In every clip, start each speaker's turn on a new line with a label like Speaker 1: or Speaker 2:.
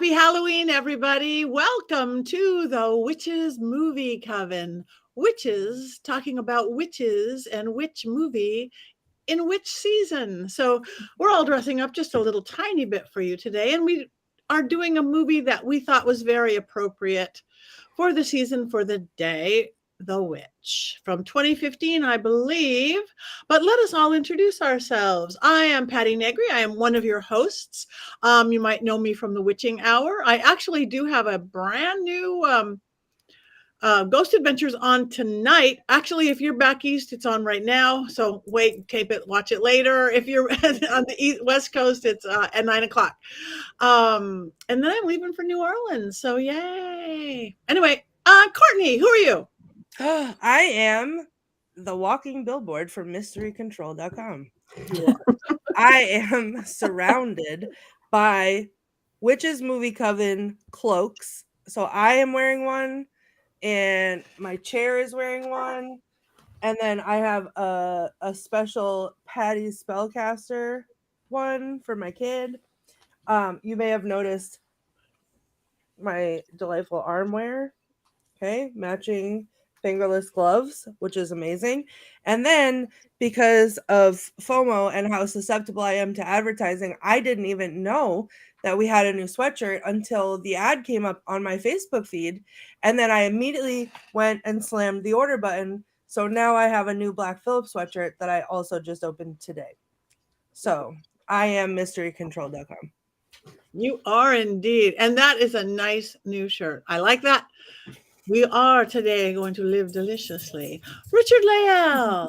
Speaker 1: Happy Halloween, everybody. Welcome to the Witches Movie Coven. Witches talking about witches and which movie in which season. So we're all dressing up just a little tiny bit for you today. And we are doing a movie that we thought was very appropriate for the season, for the day. The Witch from 2015, I believe. But let us all introduce ourselves. I am Patti Negri. I am one of your hosts. You might know me from the Witching Hour. I actually do have a brand new Ghost Adventures on tonight. Actually, if you're back east, it's on right now. So wait, tape it, watch it later. If you're on the West Coast, it's at 9:00. And then I'm leaving for New Orleans. So yay. Anyway, Courtney, who are you?
Speaker 2: I am the walking billboard for mysterycontrol.com. I am surrounded by Witches Movie Coven cloaks. So I am wearing one, and my chair is wearing one. And then I have a special Patti Spellcaster one for my kid. You may have noticed my delightful armwear. Okay, matching fingerless gloves, which is amazing. And then because of FOMO and how susceptible I am to advertising, I didn't even know that we had a new sweatshirt until the ad came up on my Facebook feed. And then I immediately went and slammed the order button. So now I have a new Black Phillip sweatshirt that I also just opened today. So I am mysterycontrol.com.
Speaker 1: You are indeed. And that is a nice new shirt. I like that. We are today going to live deliciously. Richard-Lael.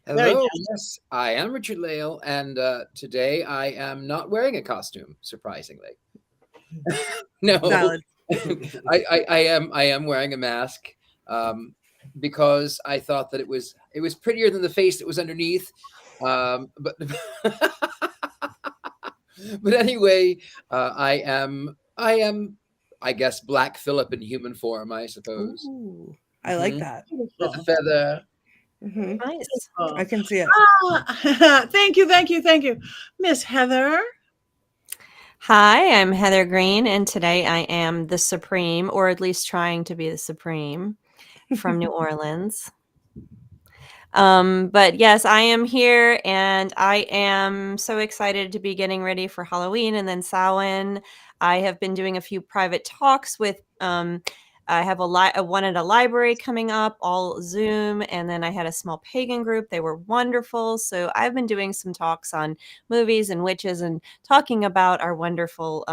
Speaker 3: Hello, yes, I am Richard-Lael, and today I am not wearing a costume, surprisingly. No, I am wearing a mask because I thought that it was prettier than the face that was underneath. But but anyway, I am I guess Black Phillip in human form, I suppose.
Speaker 2: Ooh, I like that.
Speaker 3: With a feather.
Speaker 2: Mm-hmm. Nice. I can see it.
Speaker 1: Thank you. Miss Heather.
Speaker 4: Hi, I'm Heather Greene, and today I am the Supreme, or at least trying to be the Supreme, from New Orleans. But yes, I am here, and I am so excited to be getting ready for Halloween and then Samhain. I have been doing a few private talks with I have one at a library coming up, all Zoom, and then I had a small pagan group. They were wonderful. So I've been doing some talks on movies and witches and talking about our wonderful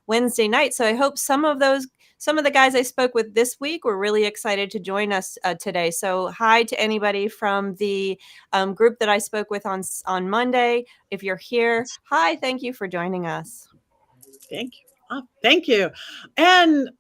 Speaker 4: Wednesday night. So I hope some of the guys I spoke with this week were really excited to join us today. So hi to anybody from the group that I spoke with on Monday. If you're here, hi, thank you for joining us.
Speaker 1: Thank you. Oh, thank you. And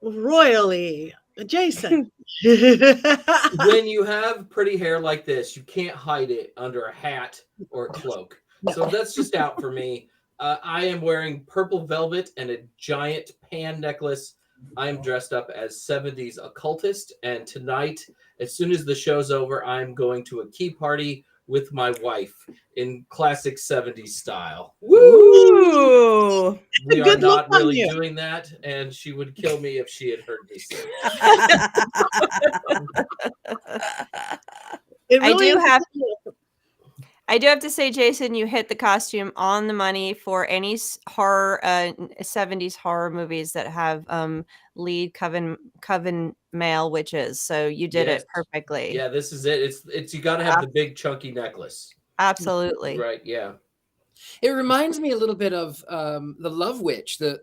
Speaker 1: royally, Jason.
Speaker 5: When you have pretty hair like this, you can't hide it under a hat or a cloak. So that's just out for me. I am wearing purple velvet and a giant pan necklace. I am dressed up as 70s occultist, and tonight, as soon as the show's over, I'm going to a key party with my wife in classic 70s style.
Speaker 2: Woo!
Speaker 5: We are not really doing that, and she would kill me if she had heard me say
Speaker 4: it. I do have to say, Jason, you hit the costume on the money for any horror 70s horror movies that have lead coven male witches. So you did it perfectly.
Speaker 5: Yeah, this is it. It's you got to have the big chunky necklace.
Speaker 4: Absolutely.
Speaker 5: Right, yeah.
Speaker 3: It reminds me a little bit of the Love Witch, the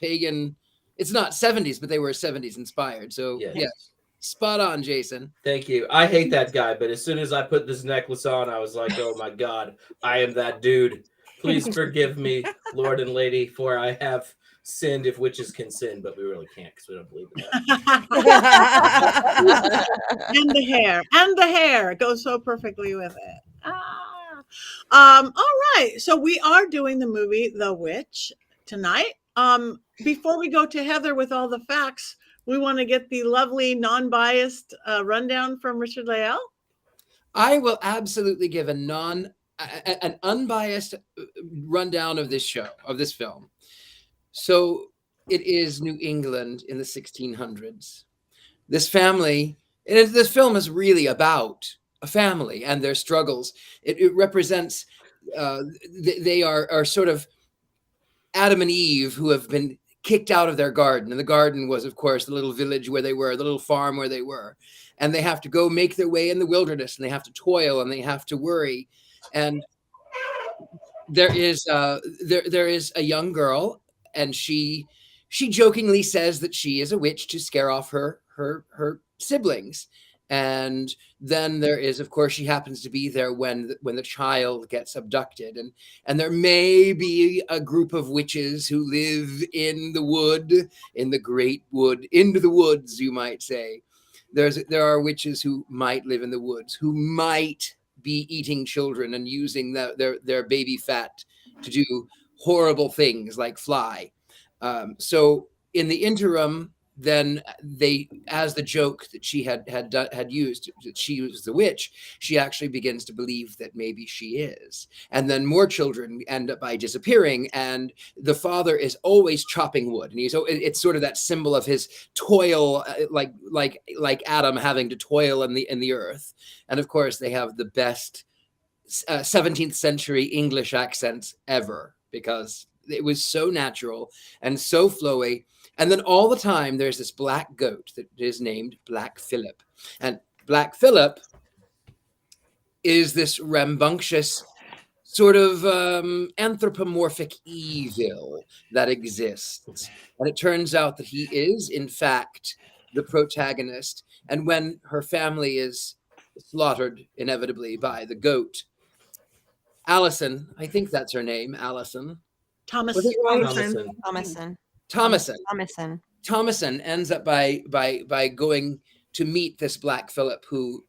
Speaker 3: pagan. It's not 70s, but they were 70s inspired. So yes. Spot on, Jason.
Speaker 5: Thank you. I hate that guy, but as soon as I put this necklace on, I was like, oh my God, I am that dude. Please forgive me, Lord and Lady, for I have sinned if witches can sin, but we really can't because we don't believe in
Speaker 1: that. And the hair goes so perfectly with it. All right. So we are doing the movie The Witch tonight. Before we go to Heather with all the facts, we want to get the lovely non-biased rundown from Richard-Lael.
Speaker 3: I will absolutely give an unbiased rundown of this film. So it is New England in the 1600s. This family, and this film is really about a family and their struggles. It represents, they are sort of Adam and Eve who have been kicked out of their garden. And the garden was, of course, the little village where they were, the little farm where they were. And they have to go make their way in the wilderness, and they have to toil, and they have to worry. And there is a young girl, and she jokingly says that she is a witch to scare off her siblings. And then there is, of course, she happens to be there when the child gets abducted, and there may be a group of witches who live in the wood, in the great wood, into the woods, you might say. There are witches who might live in the woods, who might be eating children and using their baby fat to do horrible things like fly. So in the interim, then they, as the joke that she had used, that she was the witch, she actually begins to believe that maybe she is. And then more children end up by disappearing, and the father is always chopping wood, and it's sort of that symbol of his toil, like Adam having to toil in the earth. And of course, they have the best 17th century English accents ever, because it was so natural and so flowy. And then all the time, there's this black goat that is named Black Phillip. And Black Phillip is this rambunctious sort of anthropomorphic evil that exists. And it turns out that he is, in fact, the protagonist. And when her family is slaughtered inevitably by the goat, Allison, I think that's her name, Allison.
Speaker 1: Thomas.
Speaker 3: Thomason ends up by going to meet this Black Phillip, who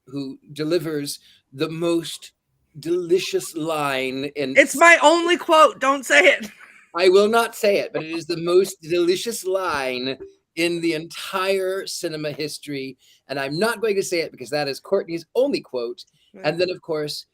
Speaker 3: delivers the most delicious line in.
Speaker 2: It's my only quote. Don't say it.
Speaker 3: I will not say it, but it is the most delicious line in the entire cinema history, and I'm not going to say it because that is Courtney's only quote. And then, of course,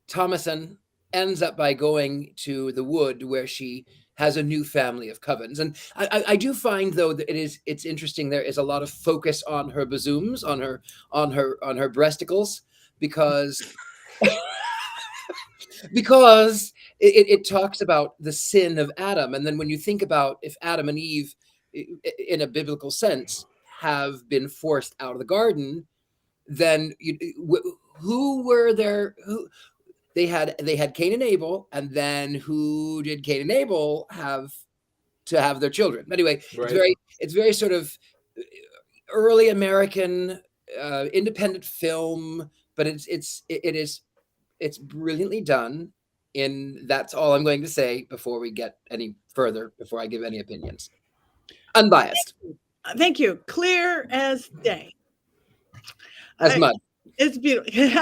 Speaker 3: Thomason ends up by going to the wood where she has a new family of covens. And I do find, though, that it's interesting. There is a lot of focus on her bazooms, on her breasticles, because because it talks about the sin of Adam. And then when you think about if Adam and Eve, in a biblical sense, have been forced out of the garden, then who were there? They had Cain and Abel, and then who did Cain and Abel have to have their children? Anyway, right. It's very sort of early American independent film, but it's brilliantly done. That's all I'm going to say before we get any further, before I give any opinions. Unbiased.
Speaker 1: Thank you. Clear as day.
Speaker 3: As mud.
Speaker 1: It's beautiful.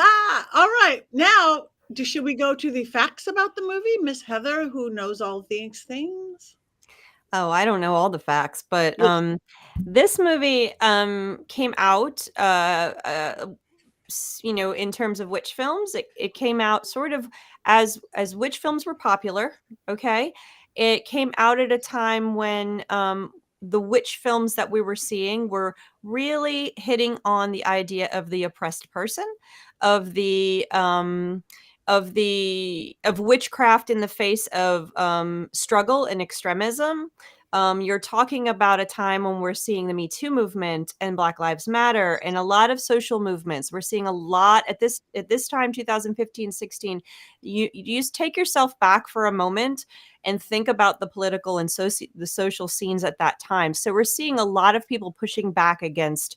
Speaker 1: All right, now. Should we go to the facts about the movie? Miss Heather, who knows all these things.
Speaker 4: Oh, I don't know all the facts, but this movie came out, in terms of witch films, it came out sort of as witch films were popular. Okay, it came out at a time when the witch films that we were seeing were really hitting on the idea of the oppressed person, of witchcraft in the face of struggle and extremism. You're talking about a time when we're seeing the Me Too movement and Black Lives Matter and a lot of social movements. We're seeing a lot at this time, 2015, 16. You just take yourself back for a moment and think about the political and the social scenes at that time. So we're seeing a lot of people pushing back against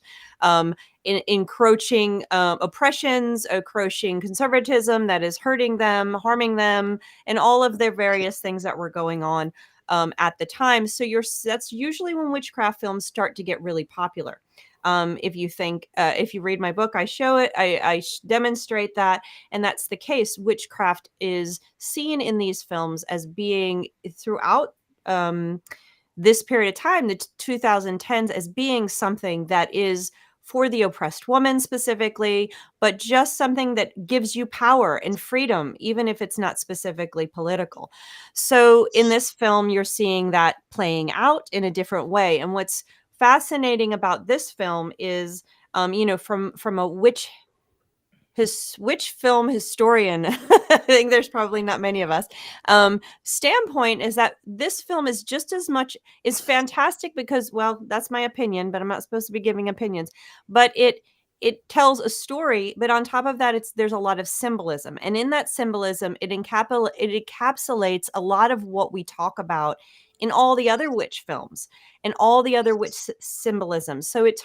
Speaker 4: encroaching oppressions, encroaching conservatism that is hurting them, harming them, and all of their various things that were going on at the time. So that's usually when witchcraft films start to get really popular. If you read my book, I show it, I demonstrate that, and that's the case. Witchcraft is seen in these films as being throughout this period of time, the 2010s, as being something that is for the oppressed woman specifically, but just something that gives you power and freedom, even if it's not specifically political. So in this film, you're seeing that playing out in a different way. And what's fascinating about this film is, from a witch film historian, I think there's probably not many of us, standpoint, is that this film is just as much is fantastic because, well, that's my opinion, but I'm not supposed to be giving opinions. But it tells a story, but on top of that, there's a lot of symbolism, and in that symbolism, it encapsulates a lot of what we talk about in all the other witch films and all the other witch symbolism. So it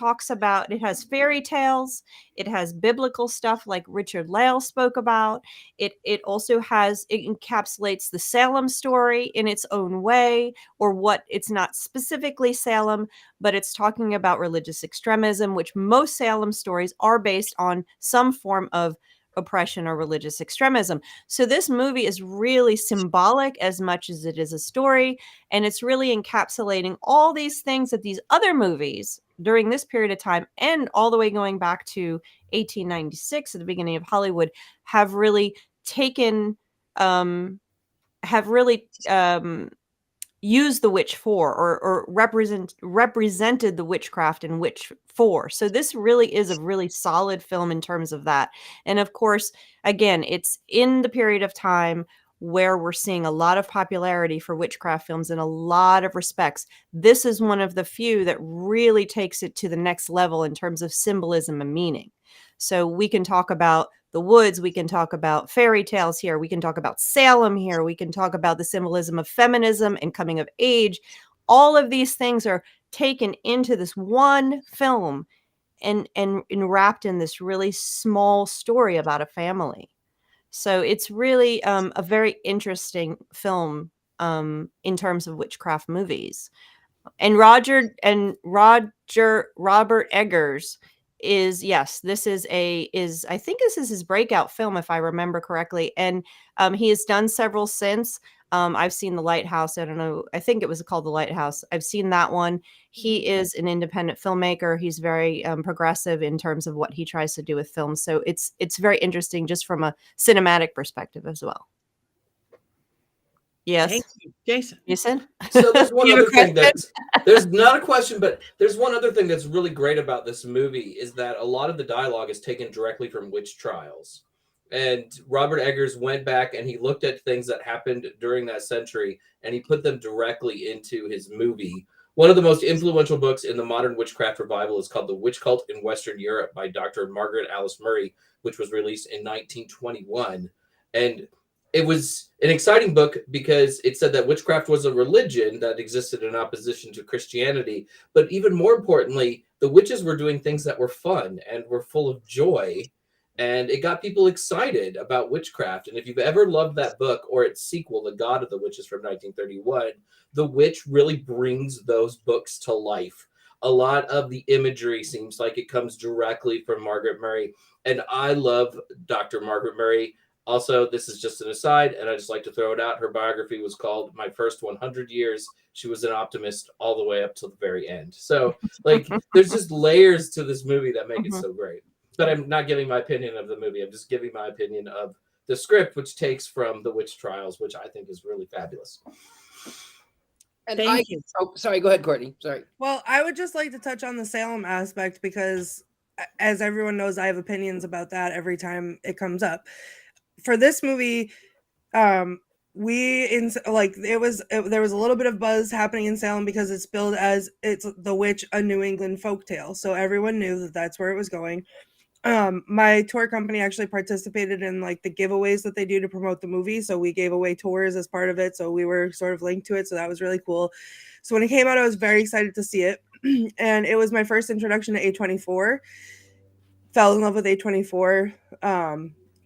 Speaker 4: has fairy tales, it has biblical stuff like Richard-Lael spoke about. It encapsulates the Salem story in its own way, or what it's not specifically Salem, but it's talking about religious extremism, which most Salem stories are based on some form of oppression or religious extremism. So this movie is really symbolic as much as it is a story, and it's really encapsulating all these things that these other movies during this period of time, and all the way going back to 1896 at the beginning of Hollywood, have really taken used the witch for, or represented the witchcraft and witch for. So this really is a really solid film in terms of that. And of course, again, it's in the period of time where we're seeing a lot of popularity for witchcraft films in a lot of respects. This is one of the few that really takes it to the next level in terms of symbolism and meaning. So we can talk about the woods, we can talk about fairy tales here, we can talk about Salem here, we can talk about the symbolism of feminism and coming of age. All of these things are taken into this one film and wrapped in this really small story about a family. So it's really a very interesting film in terms of witchcraft movies. And Robert Eggers is, yes, I think this is his breakout film, if I remember correctly. And he has done several since. I've seen The Lighthouse. I don't know. I think it was called The Lighthouse. I've seen that one. He is an independent filmmaker. He's very progressive in terms of what he tries to do with films. So it's very interesting just from a cinematic perspective as well. Yes.
Speaker 1: Thank you, Jason.
Speaker 4: Jason?
Speaker 5: So there's one
Speaker 4: You have
Speaker 5: other
Speaker 4: a
Speaker 5: thing
Speaker 4: question?
Speaker 5: there's not a question, but there's one other thing that's really great about this movie is that a lot of the dialogue is taken directly from witch trials. And Robert Eggers went back and he looked at things that happened during that century and he put them directly into his movie. One of the most influential books in the modern witchcraft revival is called The Witch Cult in Western Europe by Dr. Margaret Alice Murray, which was released in 1921. And it was an exciting book because it said that witchcraft was a religion that existed in opposition to Christianity. But even more importantly, the witches were doing things that were fun and were full of joy. And it got people excited about witchcraft. And if you've ever loved that book or its sequel, The God of the Witches from 1931, The Witch really brings those books to life. A lot of the imagery seems like it comes directly from Margaret Murray. And I love Dr. Margaret Murray. Also, this is just an aside, and I just like to throw it out. Her biography was called My First 100 Years. She was an optimist all the way up to the very end. So, there's just layers to this movie that make it so great. But I'm not giving my opinion of the movie. I'm just giving my opinion of the script, which takes from the witch trials, which I think is really fabulous.
Speaker 3: And
Speaker 1: Thank you.
Speaker 3: Oh, sorry. Go ahead, Courtney. Sorry.
Speaker 2: Well, I would just like to touch on the Salem aspect because, as everyone knows, I have opinions about that every time it comes up. For this movie, there was a little bit of buzz happening in Salem because it's billed as it's The Witch, a New England folktale. So everyone knew that that's where it was going. My tour company actually participated in the giveaways that they do to promote the movie. So we gave away tours as part of it. So we were sort of linked to it. So that was really cool. So when it came out, I was very excited to see it. And it was my first introduction to A24. Fell in love with A24.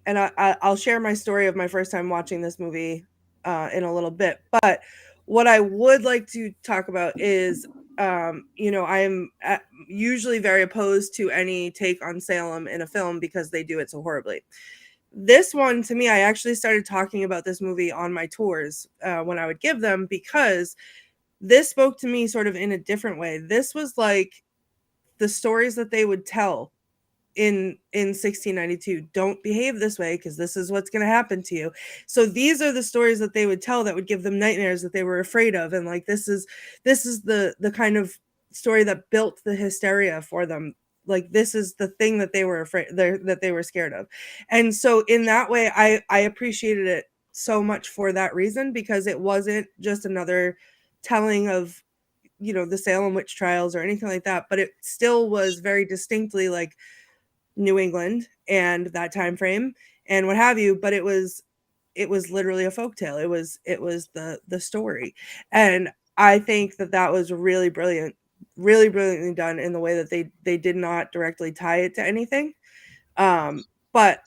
Speaker 2: And I'll share my story of my first time watching this movie in a little bit. But what I would like to talk about is, I'm usually very opposed to any take on Salem in a film because they do it so horribly. This one, to me, I actually started talking about this movie on my tours when I would give them because this spoke to me sort of in a different way. This was like the stories that they would tell in 1692 don't behave this way because this is what's going to happen to you. So these are the stories that they would tell that would give them nightmares that they were afraid of, and like this is the kind of story that built the hysteria for them. Like this is the thing that they were afraid that they were scared of. And so in that way I appreciated it so much for that reason, because it wasn't just another telling of, you know, the Salem witch trials or anything like that, but it still was very distinctly like New England and that time frame and what have you, but it was literally a folktale. It was the story. And I think that was really brilliantly done in the way that they did not directly tie it to anything. But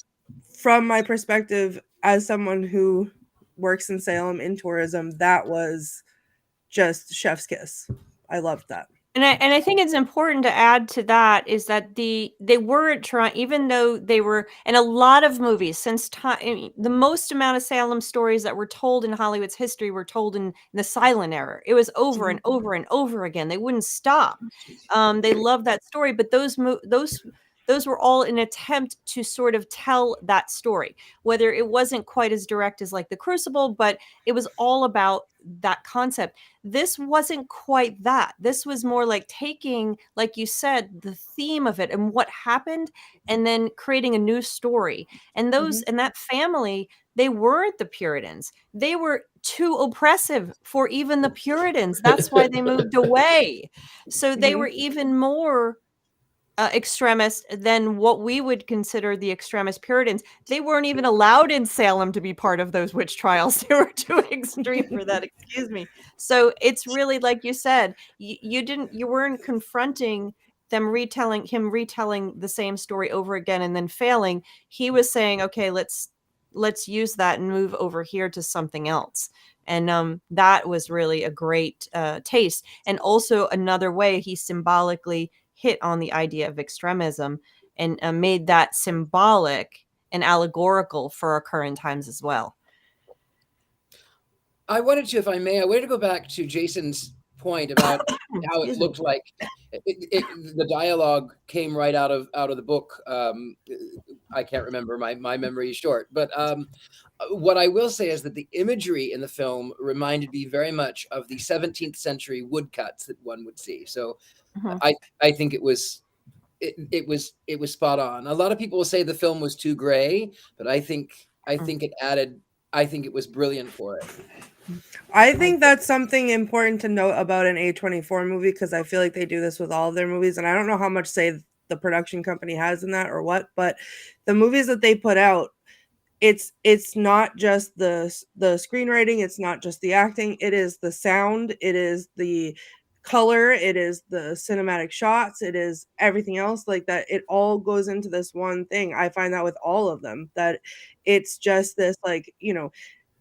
Speaker 2: from my perspective as someone who works in Salem in tourism, that was just chef's kiss. I loved that.
Speaker 4: And I think it's important to add to that is that they weren't trying, even though they were, and a lot of movies since time, I mean, the most amount of Salem stories that were told in Hollywood's history were told in the silent era. It was over and over and over again. They wouldn't stop. They loved that story, but those were all an attempt to sort of tell that story, whether it wasn't quite as direct as like The Crucible, but it was all about that concept. This wasn't quite that. This was more like taking, like you said, the theme of it and what happened, and then creating a new story. And those and that family, they weren't the Puritans. They were too oppressive for even the Puritans. That's why they moved away. So they were even more extremist than what we would consider the extremist Puritans. They weren't even allowed in Salem to be part of those witch trials. They were too extreme for that. Excuse me. So it's really like you said, you weren't confronting them retelling the same story over again and then failing. He was saying, okay, let's use that and move over here to something else. And that was really a great taste. And also another way he symbolically hit on the idea of extremism and made that symbolic and allegorical for our current times as well.
Speaker 3: I wanted to, if I may, go back to Jason's point about how it looked like the dialogue came right out of the book. I can't remember, my memory is short, but what I will say is that the imagery in the film reminded me very much of the 17th century woodcuts that one would see. So I think it was spot on. A lot of people will say the film was too gray, but I think it was brilliant for it.
Speaker 2: I think that's something important to note about an A24 movie, because I feel like they do this with all of their movies, and I don't know how much say the production company has in that or what, but the movies that they put out, it's not just the screenwriting, it's not just the acting, it is the sound, it is the color, it is the cinematic shots, it is everything else like that. It all goes into this one thing. I find that with all of them, that it's just this, like, you know,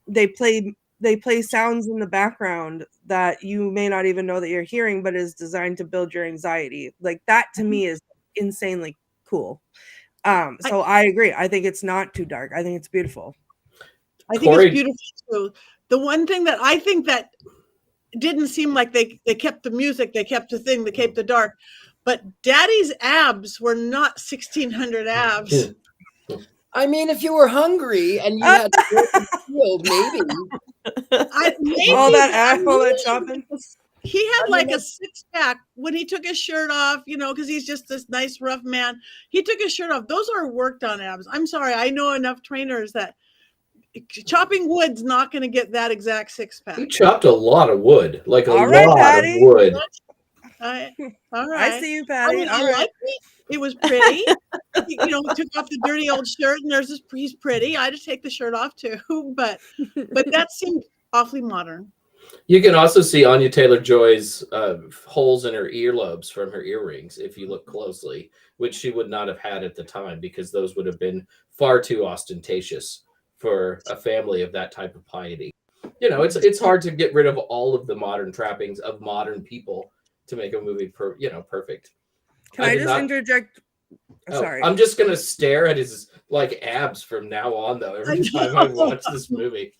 Speaker 2: they play sounds in the background that you may not even know that you're hearing, but is designed to build your anxiety. Like that to me is insanely cool. So I agree. I think it's not too dark. I think it's beautiful.
Speaker 1: I think it's beautiful too. The one thing that I think that didn't seem like they kept the music, they kept the thing, they kept the dark, but Daddy's abs were not 1600 abs.
Speaker 3: I mean, if you were hungry and you had to field, maybe.
Speaker 2: All that chopping.
Speaker 1: He had like a six-pack when he took his shirt off, you know, because he's just this nice, rough man. He took his shirt off. Those are worked on abs. I'm sorry. I know enough trainers that chopping wood's not going to get that exact six-pack.
Speaker 5: He chopped a lot of wood, like
Speaker 2: All
Speaker 5: a
Speaker 2: right,
Speaker 5: lot
Speaker 2: Patty.
Speaker 5: of wood.
Speaker 1: All right.
Speaker 2: I see you, Patty.
Speaker 1: I mean,
Speaker 2: All right.
Speaker 1: liked it. It was pretty. You know, took off the dirty old shirt, and there's this. He's pretty. I just take the shirt off too, but that seemed awfully modern.
Speaker 5: You can also see Anya Taylor-Joy's holes in her earlobes from her earrings if you look closely, which she would not have had at the time because those would have been far too ostentatious for a family of that type of piety. You know, it's hard to get rid of all of the modern trappings of modern people to make a movie perfect.
Speaker 2: Can I just interject Sorry.
Speaker 5: I'm just gonna stare at his like abs from now on, though. Every time I watch this movie,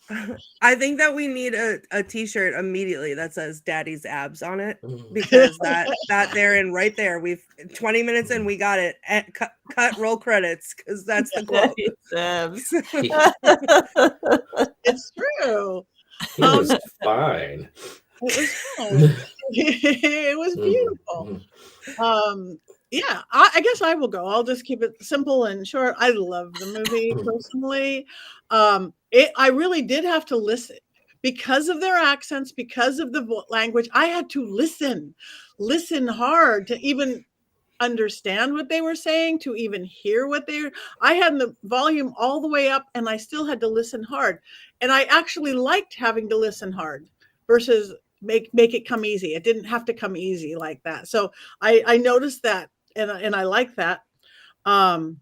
Speaker 2: I think that we need a T-shirt immediately that says "Daddy's abs" on it, because that therein right there, we've 20 minutes in, we got it. Cut roll credits, because that's the quote.
Speaker 1: It's true.
Speaker 5: he was fine.
Speaker 1: It was fun. It was beautiful. Yeah, I guess I will go. I'll just keep it simple and short. I love the movie personally. I really did have to listen because of their accents, because of the language. I had to listen hard to even understand what they were saying, to even hear what I had the volume all the way up, and I still had to listen hard. And I actually liked having to listen hard versus make it come easy. It didn't have to come easy like that. So I noticed that, and I like that on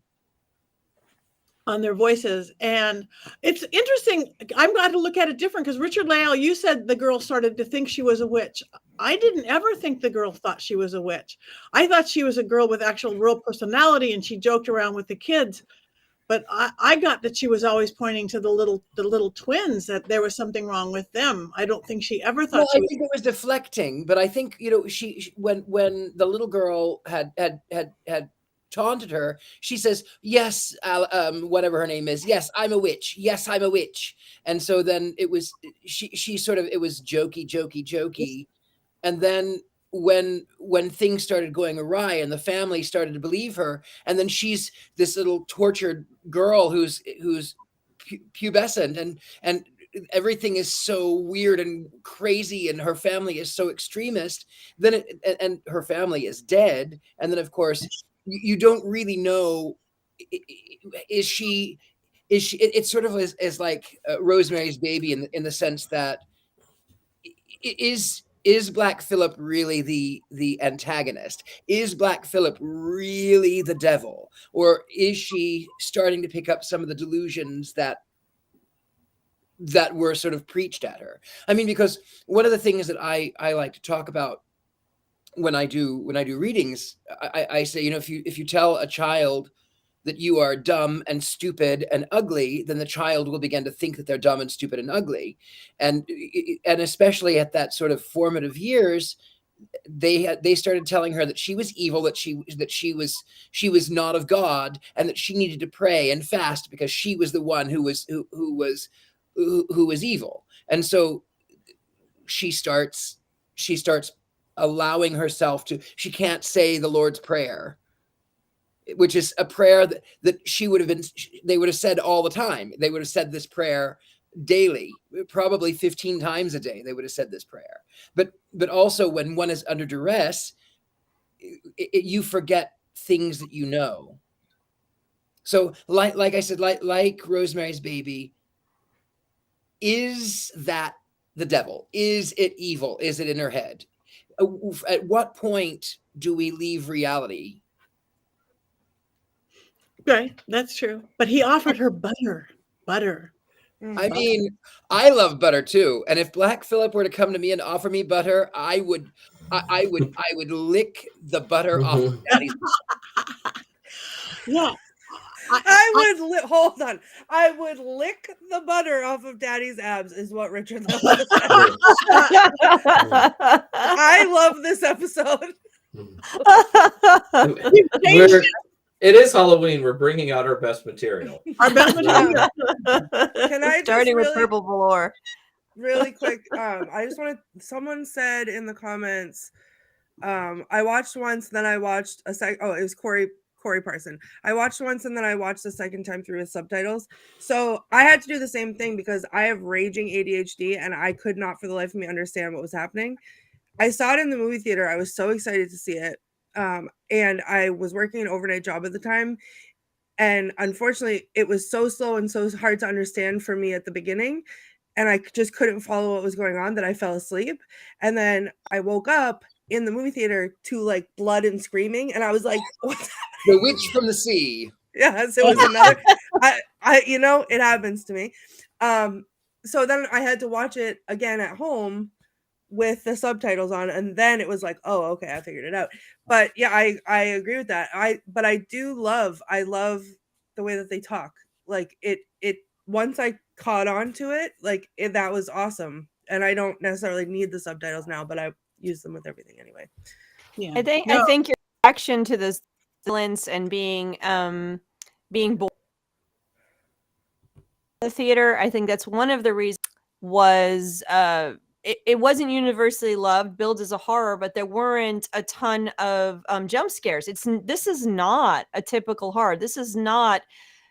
Speaker 1: their voices. And it's interesting. I'm glad to look at it different, because Richard-Lael, you said the girl started to think she was a witch. I didn't ever think the girl thought she was a witch. I thought she was a girl with actual real personality, and she joked around with the kids. But I got that she was always pointing to the little twins, that there was something wrong with them. I don't think she ever thought.
Speaker 3: Well, I think it was deflecting, but I think, you know, she when the little girl had taunted her, she says, "Yes, whatever her name is. Yes, I'm a witch. Yes, I'm a witch." And so then it was she sort of, it was jokey, and then when things started going awry and the family started to believe her, and then she's this little tortured girl who's pubescent, and everything is so weird and crazy, and her family is so extremist, then and her family is dead, and then of course you don't really know, is she it's sort of as like Rosemary's Baby in the sense that is Black Phillip really the antagonist? Is Black Phillip really the devil? Or is she starting to pick up some of the delusions that were sort of preached at her? I mean, because one of the things that I like to talk about when I do readings, I say, you know, if you tell a child that you are dumb and stupid and ugly, then the child will begin to think that they're dumb and stupid and ugly. And especially at that sort of formative years, they started telling her that she was evil, that she was not of God, and that she needed to pray and fast because she was the one who was evil. And so she starts allowing herself to, she can't say the Lord's Prayer, which is a prayer that they would have said all the time. They would have said this prayer daily, probably 15 times a day. They would have said this prayer. But also when one is under duress, you forget things that you know. So like I said, like Rosemary's Baby, is that the devil? Is it evil? Is it in her head? At what point do we leave reality?
Speaker 1: Okay, that's true. But he offered her butter.
Speaker 3: I mean, I love butter too. And if Black Phillip were to come to me and offer me butter, I would lick the butter off of Daddy's.
Speaker 1: Yeah.
Speaker 2: Hold on. I would lick the butter off of Daddy's abs, is what Richard said. I love this episode.
Speaker 5: It is Halloween. We're bringing out our best material.
Speaker 1: Our best material.
Speaker 2: Can I
Speaker 4: starting with purple velour?
Speaker 2: Really quick, I just want to. Someone said in the comments, I watched once, then I watched a second. Oh, it was Corey Parson. I watched once and then I watched the second time through with subtitles. So I had to do the same thing because I have raging ADHD and I could not for the life of me understand what was happening. I saw it in the movie theater. I was so excited to see it. And I was working an overnight job at the time. And unfortunately, it was so slow and so hard to understand for me at the beginning. And I just couldn't follow what was going on, that I fell asleep. And then I woke up in the movie theater to like blood and screaming. And I was like, what's happening?
Speaker 3: The Witch from the Sea.
Speaker 2: Yes, it was another. I you know, it happens to me. So then I had to watch it again at home with the subtitles on, and then it was like, oh, okay, I figured it out. But yeah, I agree with that. I love the way that they talk. Like it once I caught on to it, like that was awesome. And I don't necessarily need the subtitles now, but I use them with everything anyway.
Speaker 1: Yeah.
Speaker 4: I think your reaction to this violence and being born in the theater, I think that's one of the reasons was it wasn't universally loved, billed as a horror, but there weren't a ton of jump scares. This is not a typical horror. This is not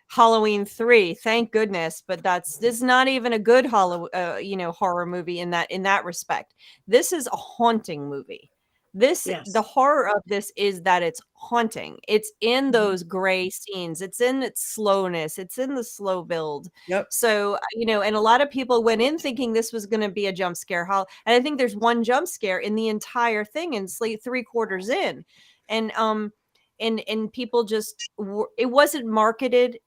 Speaker 4: Halloween 3, thank goodness, but this is not even a good horror movie in that respect. This is a haunting movie. The horror of this is that it's haunting. It's in those gray scenes. It's in its slowness. It's in the slow build.
Speaker 2: Yep.
Speaker 4: So, and a lot of people went in thinking this was going to be a jump scare. And I think there's one jump scare in the entire thing, and it's like 3/4 in. And people just, it wasn't marketed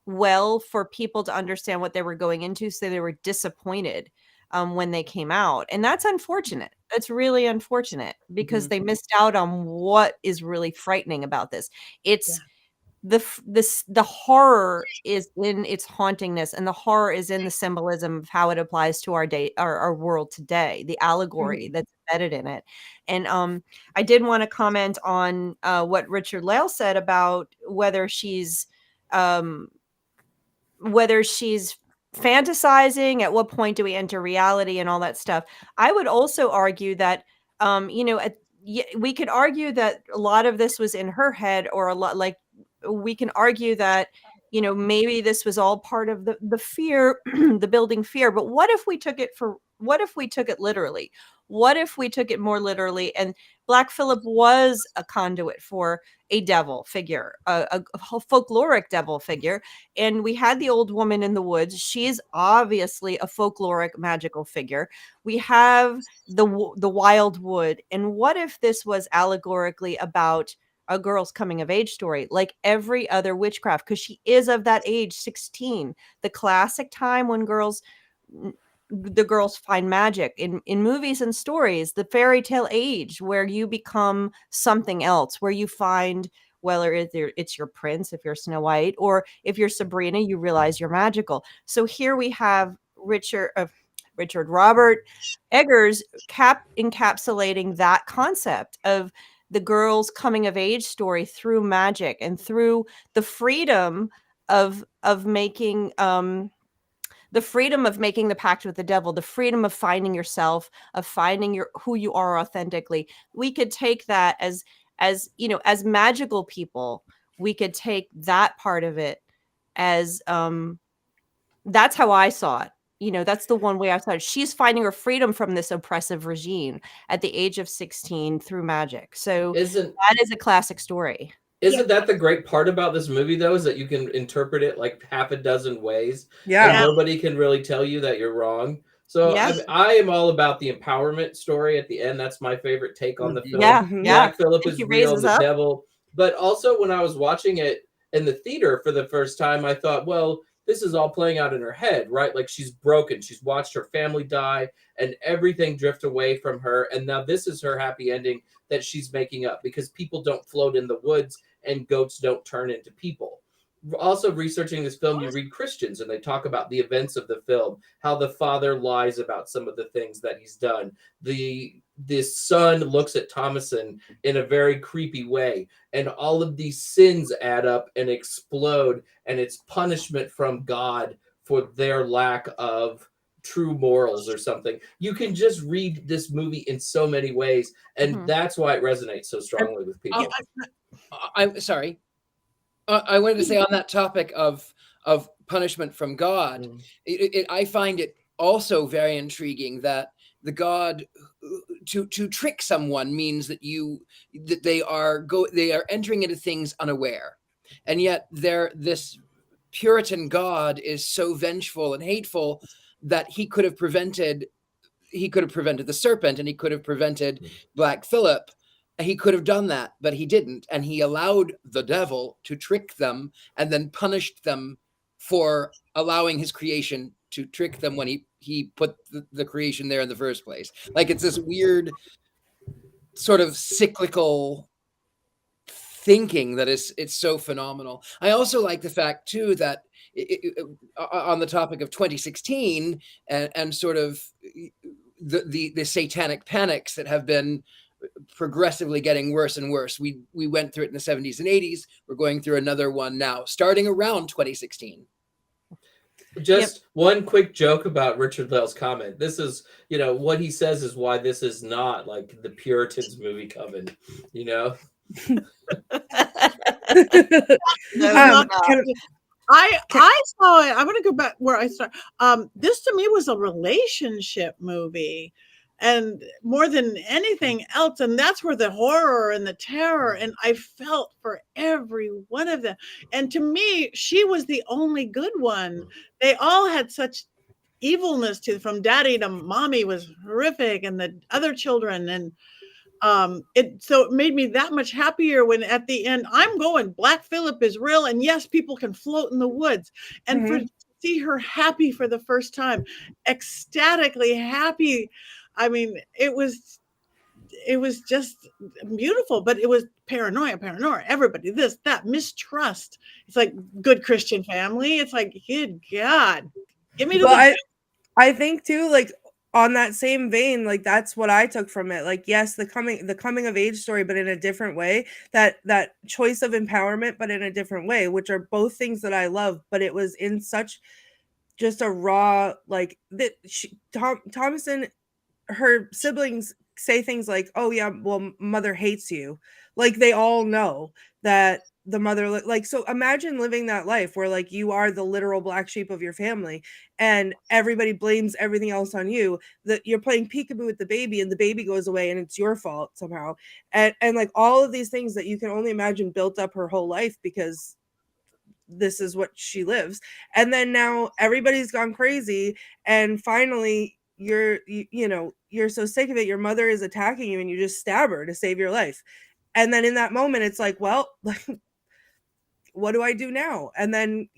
Speaker 4: well for people to understand what they were going into. So they were disappointed when they came out. And that's unfortunate. That's really unfortunate because they missed out on what is really frightening about this. It's the horror is in its hauntingness, and the horror is in the symbolism of how it applies to our world today, the allegory that's embedded in it. And I did want to comment on what Richard-Lael said about whether she's fantasizing, at what point do we enter reality, and all that stuff. I would also argue that we could argue that a lot of this was in her head, or a lot, like, we can argue that maybe this was all part of the fear, the building fear. But what if we took it literally? What if we took it more literally, and Black Phillip was a conduit for a devil figure, a folkloric devil figure, and we had the old woman in the woods. She's obviously a folkloric magical figure. We have the wild wood, and what if this was allegorically about a girl's coming of age story, like every other witchcraft, because she is of that age, 16, the classic time when the girls find magic in movies and stories, the fairy tale age, where you become something else, where you find, whether it's your prince, if you're Snow White, or if you're Sabrina, you realize you're magical. So here we have Robert Eggers encapsulating that concept of the girl's coming of age story through magic and through the freedom of making the pact with the devil, the freedom of finding yourself, of finding who you are authentically. We could take that as magical people, we could take that part of it as that's how I saw it. That's the one way I thought. She's finding her freedom from this oppressive regime at the age of 16 through magic. So that is a classic story.
Speaker 5: Isn't that the great part about this movie, though, is that you can interpret it like half a dozen ways.
Speaker 2: Yeah.
Speaker 5: And nobody can really tell you that you're wrong. So I am all about the empowerment story at the end. That's my favorite take on the film.
Speaker 4: Yeah.
Speaker 5: Black Phillip is real, the devil. But also when I was watching it in the theater for the first time, I thought, well, this is all playing out in her head, right? Like she's broken. She's watched her family die and everything drift away from her. And now this is her happy ending that she's making up, because people don't float in the woods and goats don't turn into people. Also, researching this film, you read Christians and they talk about the events of the film, how the father lies about some of the things that he's done. The son looks at Thomason in a very creepy way, and all of these sins add up and explode, and it's punishment from God for their lack of true morals or something. You can just read this movie in so many ways, and that's why it resonates so strongly with people.
Speaker 3: I'm sorry. I wanted to say on that topic of punishment from God, I find it also very intriguing that the God to trick someone means that they are entering into things unaware, and yet this Puritan God is so vengeful and hateful that he could have prevented the serpent, and he could have prevented Black Phillip. He could have done that, but he didn't. And he allowed the devil to trick them and then punished them for allowing his creation to trick them when he put the creation there in the first place. Like it's this weird sort of cyclical thinking that it's so phenomenal. I also like the fact too that on the topic of 2016 and sort of the satanic panics that have been progressively getting worse and worse. We went through it in the 70s and 80s. We're going through another one now, starting around 2016.
Speaker 5: Just one quick joke about Richard-Lael's comment. This is, what he says is why this is not like the Puritans movie Coven,
Speaker 1: I saw it. I'm going to go back where I started. This to me was a relationship movie, and more than anything else, and that's where the horror and the terror, and I felt for every one of them. And to me, she was the only good one. They all had such evilness from daddy to mommy was horrific, and the other children, and so it made me that much happier when at the end I'm going, Black Phillip is real, and yes, people can float in the woods, and to see her happy for the first time, ecstatically happy. I mean, it was just beautiful, but it was paranoia, everybody, this, that, mistrust. It's like good Christian family. It's like, good God, give me
Speaker 2: I think too, like on that same vein, like that's what I took from it. Like, yes, the coming of age story, but in a different way. That choice of empowerment, but in a different way, which are both things that I love. But it was in such just a raw, like that. Thomason, her siblings say things like, "Oh yeah, well, mother hates you." Like they all know that the mother, like, so imagine living that life where like you are the literal black sheep of your family and everybody blames everything else on you, that you're playing peekaboo with the baby and the baby goes away and it's your fault somehow. And like all of these things that you can only imagine built up her whole life because this is what she lives. And then now everybody's gone crazy. And finally you're so sick of it. Your mother is attacking you and you just stab her to save your life. And then in that moment, it's like, well, what do I do now? And then,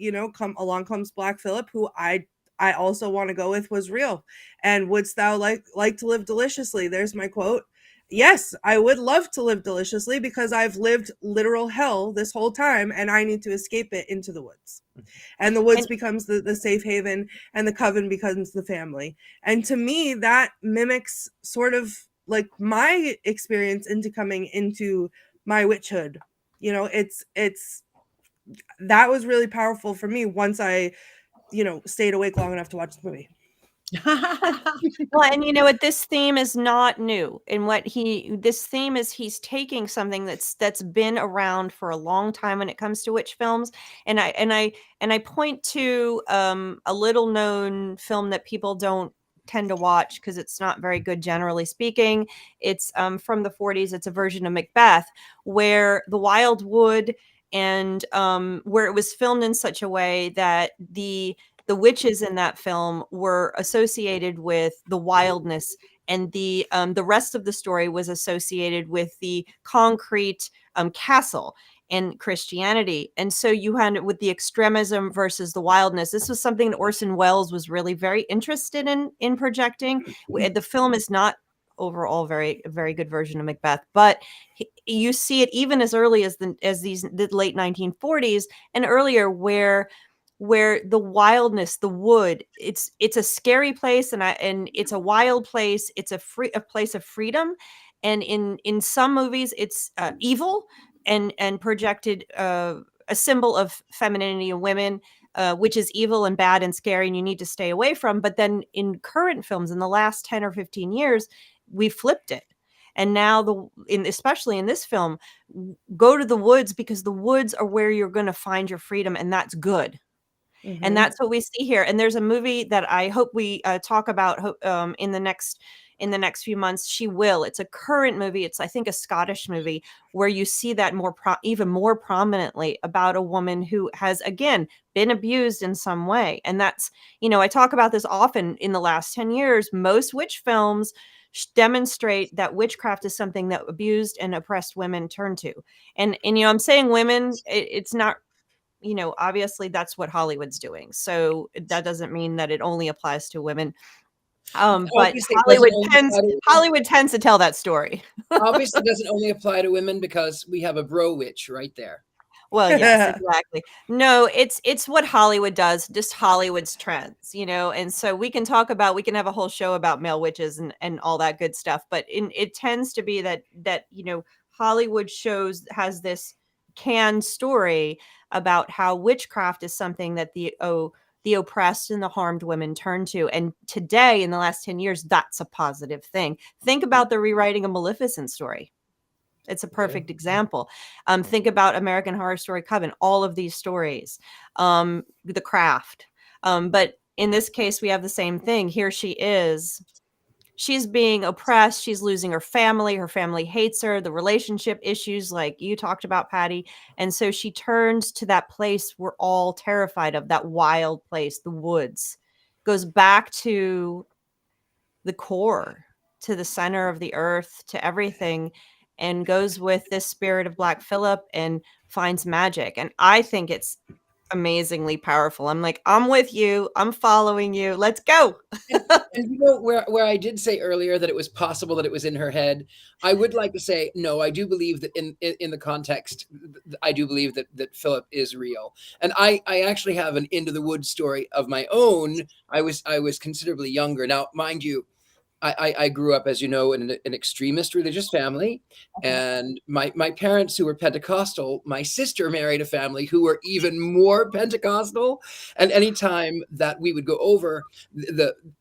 Speaker 2: along comes Black Phillip, who I also want to go with, was real. And wouldst thou like to live deliciously? There's my quote. Yes, I would love to live deliciously because I've lived literal hell this whole time and I need to escape it into the woods. And the woods becomes the safe haven and the coven becomes the family. And to me, that mimics sort of like my experience into coming into my witchhood. It's that was really powerful for me once I, stayed awake long enough to watch the movie.
Speaker 4: Well, and you know what, this theme is not new. And this theme is he's taking something that's been around for a long time when it comes to witch films. And I point to a little known film that people don't tend to watch because it's not very good, generally speaking. It's from the 40s. It's a version of Macbeth where the wild wood and where it was filmed in such a way that the witches in that film were associated with the wildness, and the rest of the story was associated with the concrete castle and Christianity. And so you had it with the extremism versus the wildness. This was something that Orson Welles was really very interested in projecting. The film is not overall a very good version of Macbeth, but you see it even as early as the late 1940s and earlier, where the wildness, the wood, it's a scary place, and it's a wild place. It's a place of freedom, and in some movies it's evil and projected a symbol of femininity in women, which is evil and bad and scary and you need to stay away from. But then in current films in the last 10 or 15 years, we flipped it. And now especially in this film, go to the woods because the woods are where you're going to find your freedom, and that's good. Mm-hmm. And that's what we see here. And there's a movie that I hope we talk about in the next few months. She Will. It's a current movie. It's, I think, a Scottish movie where you see that even more prominently about a woman who has, again, been abused in some way. And that's, I talk about this often in the last 10 years. Most witch films demonstrate that witchcraft is something that abused and oppressed women turn to. And I'm saying women, it's not obviously that's what Hollywood's doing. So that doesn't mean that it only applies to women. But
Speaker 3: Obviously, it doesn't only apply to women.
Speaker 4: Hollywood tends to tell that story.
Speaker 3: Obviously, it doesn't only apply to women because we have a bro witch right there.
Speaker 4: Well, yes, exactly. No, it's what Hollywood does, just Hollywood's trends, and so we can have a whole show about male witches and all that good stuff, but it tends to be that Hollywood has this canned story about how witchcraft is something that the oppressed and the harmed women turn to. And today, in the last 10 years, that's a positive thing. Think about the rewriting of Maleficent story. It's a perfect example. Think about American Horror Story Coven, all of these stories, The Craft. But in this case, we have the same thing. Here she is. She's being oppressed. She's losing her family. Her family hates her. The relationship issues like you talked about, Patti. And so she turns to that place we're all terrified of, that wild place, the woods. Goes back to the core, to the center of the earth, to everything, and goes with this spirit of Black Phillip and finds magic. And I think it's amazingly powerful. I'm like, I'm with you. I'm following you. Let's go.
Speaker 3: And where I did say earlier that it was possible that it was in her head, I would like to say, no, I do believe that in the context, I do believe that Phillip is real. And I actually have an Into the Woods story of my own. I was considerably younger. Now, mind you, I grew up, as you know, in an extremist religious family, and my parents, who were Pentecostal, my sister married a family who were even more Pentecostal. And anytime that we would go over,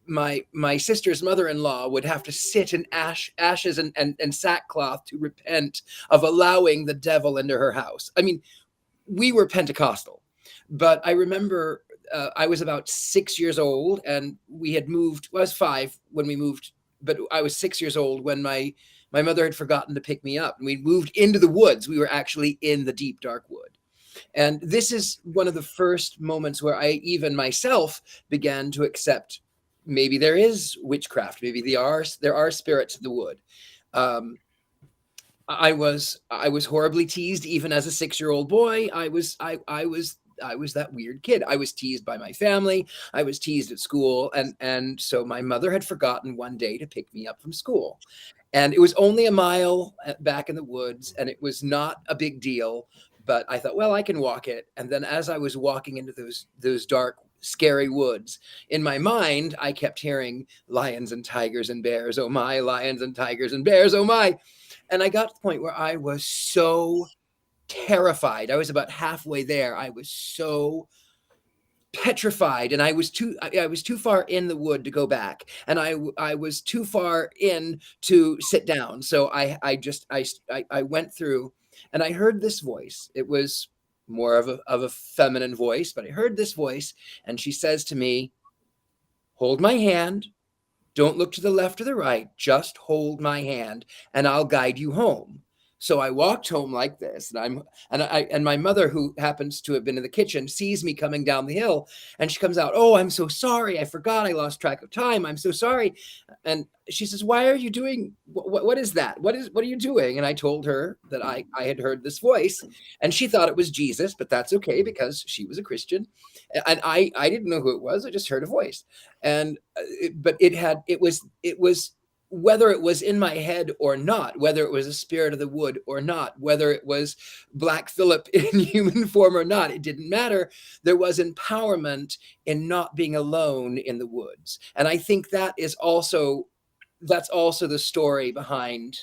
Speaker 3: my sister's mother-in-law would have to sit in ashes and sackcloth to repent of allowing the devil into her house. I mean, we were Pentecostal, but I remember I was about 6 years old, and we had moved. Well, I was 5 when we moved, but I was 6 years old when my mother had forgotten to pick me up, and we moved into the woods. We were actually in the deep, dark wood. And this is one of the first moments where I even myself began to accept maybe there is witchcraft. Maybe there are spirits of the wood. I was horribly teased even as a 6-year-old boy. I was that weird kid. I was teased by my family. I was teased at school. And so my mother had forgotten one day to pick me up from school. And it was only a mile back in the woods, and it was not a big deal. But I thought, well, I can walk it. And then as I was walking into those dark, scary woods, in my mind, I kept hearing lions and tigers and bears. Oh my, lions and tigers and bears. Oh my. And I got to the point where I was so terrified. I was about halfway there. I was so petrified, and I was too far in the wood to go back, and I was too far in to sit down. So I went through, and I heard this voice. It was more of a feminine voice, but I heard this voice, and she says to me, "Hold my hand. Don't look to the left or the right. Just hold my hand, and I'll guide you home." So I walked home like this, and my mother, who happens to have been in the kitchen, sees me coming down the hill, and she comes out. "Oh, I'm so sorry. I forgot. I lost track of time. I'm so sorry." And she says, "Why are you doing? What is that? What are you doing?" And I told her that I had heard this voice, and she thought it was Jesus, but that's okay because she was a Christian, and I didn't know who it was. I just heard a voice, and it was. Whether it was in my head or not, whether it was a spirit of the wood or not, whether it was Black Phillip in human form or not, it didn't matter. There was empowerment in not being alone in the woods. And I think that's also the story behind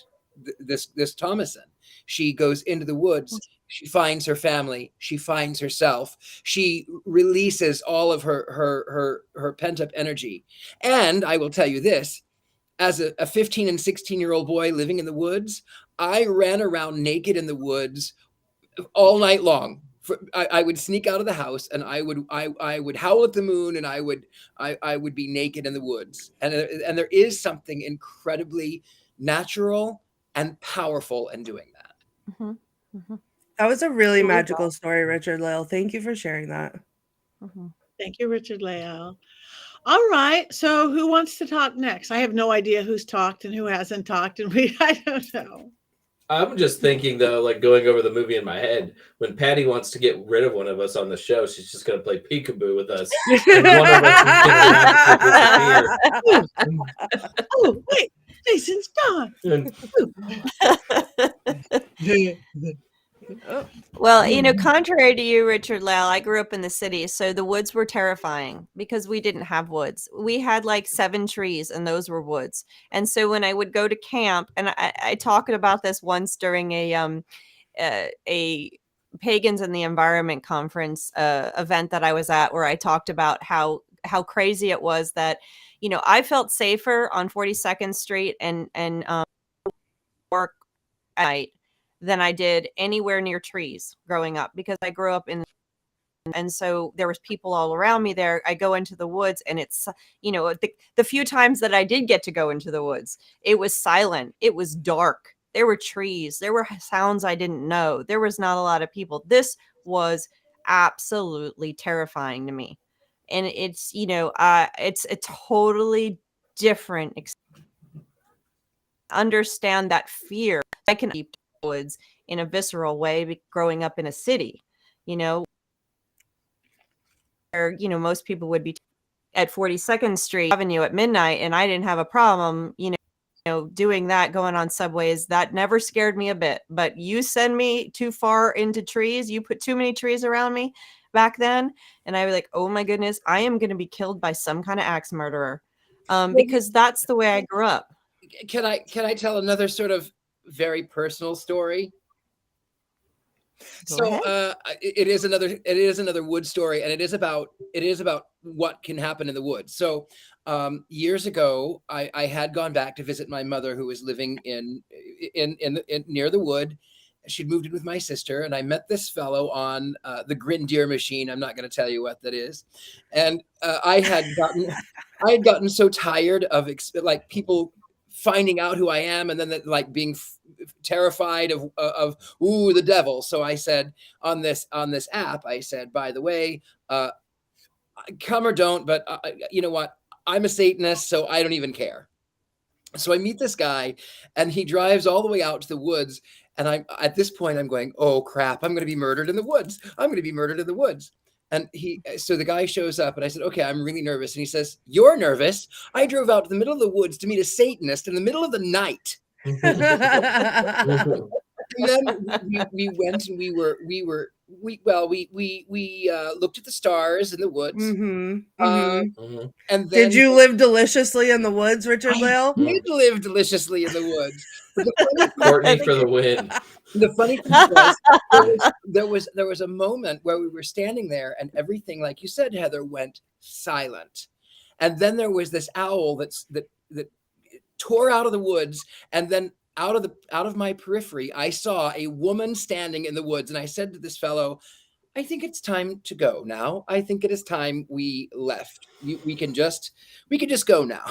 Speaker 3: this Thomason. She goes into the woods. She finds her family. She finds herself. She releases all of her pent-up energy. And I will tell you this, as a 15 and 16-year-old boy living in the woods, I ran around naked in the woods all night long. I would sneak out of the house, and I would howl at the moon, and I would be naked in the woods. And there is something incredibly natural and powerful in doing that.
Speaker 4: Mm-hmm. Mm-hmm.
Speaker 2: That was a really magical story, Richard-Lael. Thank you for sharing that.
Speaker 4: Mm-hmm.
Speaker 1: Thank you, Richard-Lael. All right. So who wants to talk next? I have no idea who's talked and who hasn't talked, and I don't know.
Speaker 5: I'm just thinking though, like going over the movie in my head, when Patty wants to get rid of one of us on the show, she's just gonna play peekaboo with us. And one of us is gonna magically disappear.
Speaker 1: Oh, wait, Jason's gone.
Speaker 5: And
Speaker 4: Well, contrary to you, Richard-Lael, I grew up in the city, so the woods were terrifying because we didn't have woods. We had like 7 trees, and those were woods. And so when I would go to camp, and I talked about this once during a Pagans in the Environment conference event that I was at, where I talked about how crazy it was that I felt safer on 42nd Street and work at night than I did anywhere near trees growing up, because I grew up and so there was people all around me there. I go into the woods, and it's, the few times that I did get to go into the woods, it was silent. It was dark. There were trees. There were sounds I didn't know. There was not a lot of people. This was absolutely terrifying to me. And it's, it's a totally different understand that fear. I can keep woods in a visceral way growing up in a city, where most people would be at 42nd Street Avenue at midnight, and I didn't have a problem doing that, going on subways. That never scared me a bit. But you send me too far into trees, you put too many trees around me back then, and I was like, oh my goodness, I am going to be killed by some kind of axe murderer, because that's the way I grew up.
Speaker 3: Can I tell another sort of very personal story? It is another wood story, and it is about what can happen in the woods. So years ago, I had gone back to visit my mother, who was living in near the wood. She'd moved in with my sister, and I met this fellow on the Grenadier machine. I'm not going to tell you what that is. And I had gotten so tired of people finding out who I am, and then being terrified of the devil. So I said on this app, I said, by the way, come or don't, but you know what? I'm a Satanist, so I don't even care. So I meet this guy, and he drives all the way out to the woods. And at this point, I'm going, oh crap, I'm going to be murdered in the woods. I'm going to be murdered in the woods. And so the guy shows up, and I said, okay, I'm really nervous. And he says, you're nervous? I drove out to the middle of the woods to meet a Satanist in the middle of the night. And then we went, and we looked at the stars in the woods. And then,
Speaker 2: did you live deliciously in the woods, Richard-Lael?
Speaker 3: I did live deliciously in the woods.
Speaker 5: Courtney for the win.
Speaker 3: The funny thing was, there was a moment where we were standing there, and everything, like you said, Heather, went silent. And then there was this owl that tore out of the woods, and then out of my periphery, I saw a woman standing in the woods, and I said to this fellow, I think it's time to go now. I think it is time we left. We can just go now.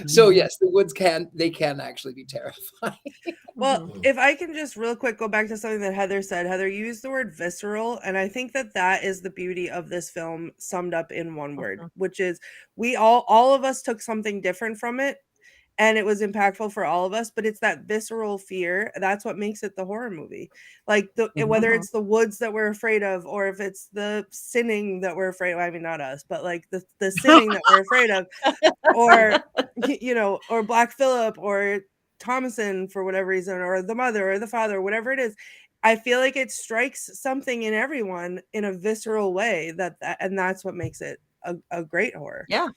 Speaker 3: So yes, the woods can actually be terrifying.
Speaker 2: Well, if I can just real quick go back to something that Heather said. Heather, you used the word visceral, and I think that is the beauty of this film summed up in one word, which is we all of us took something different from it, and it was impactful for all of us, but it's that visceral fear. That's what makes it the horror movie. Like whether it's the woods that we're afraid of, or if it's the sinning that we're afraid of. I mean, not us, but like the sinning that we're afraid of, or, or Black Phillip, or Thomason for whatever reason, or the mother or the father, whatever it is. I feel like it strikes something in everyone in a visceral way and that's what makes it a great horror.
Speaker 4: Yeah.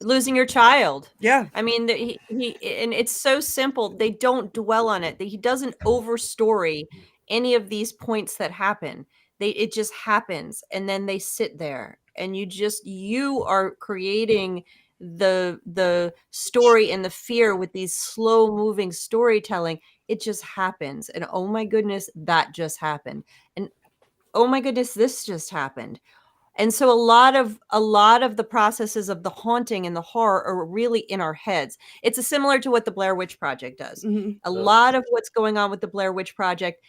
Speaker 4: Losing your child.
Speaker 2: Yeah.
Speaker 4: I mean, he and it's so simple. They don't dwell on it. He doesn't overstory any of these points that happen. It just happens, and then they sit there, and you are creating the story and the fear with these slow moving storytelling. It just happens, and oh my goodness, that just happened, and oh my goodness, this just happened. And so a lot of the processes of the haunting and the horror are really in our heads. It's similar to what the Blair Witch Project does. A lot of what's going on with the Blair Witch Project,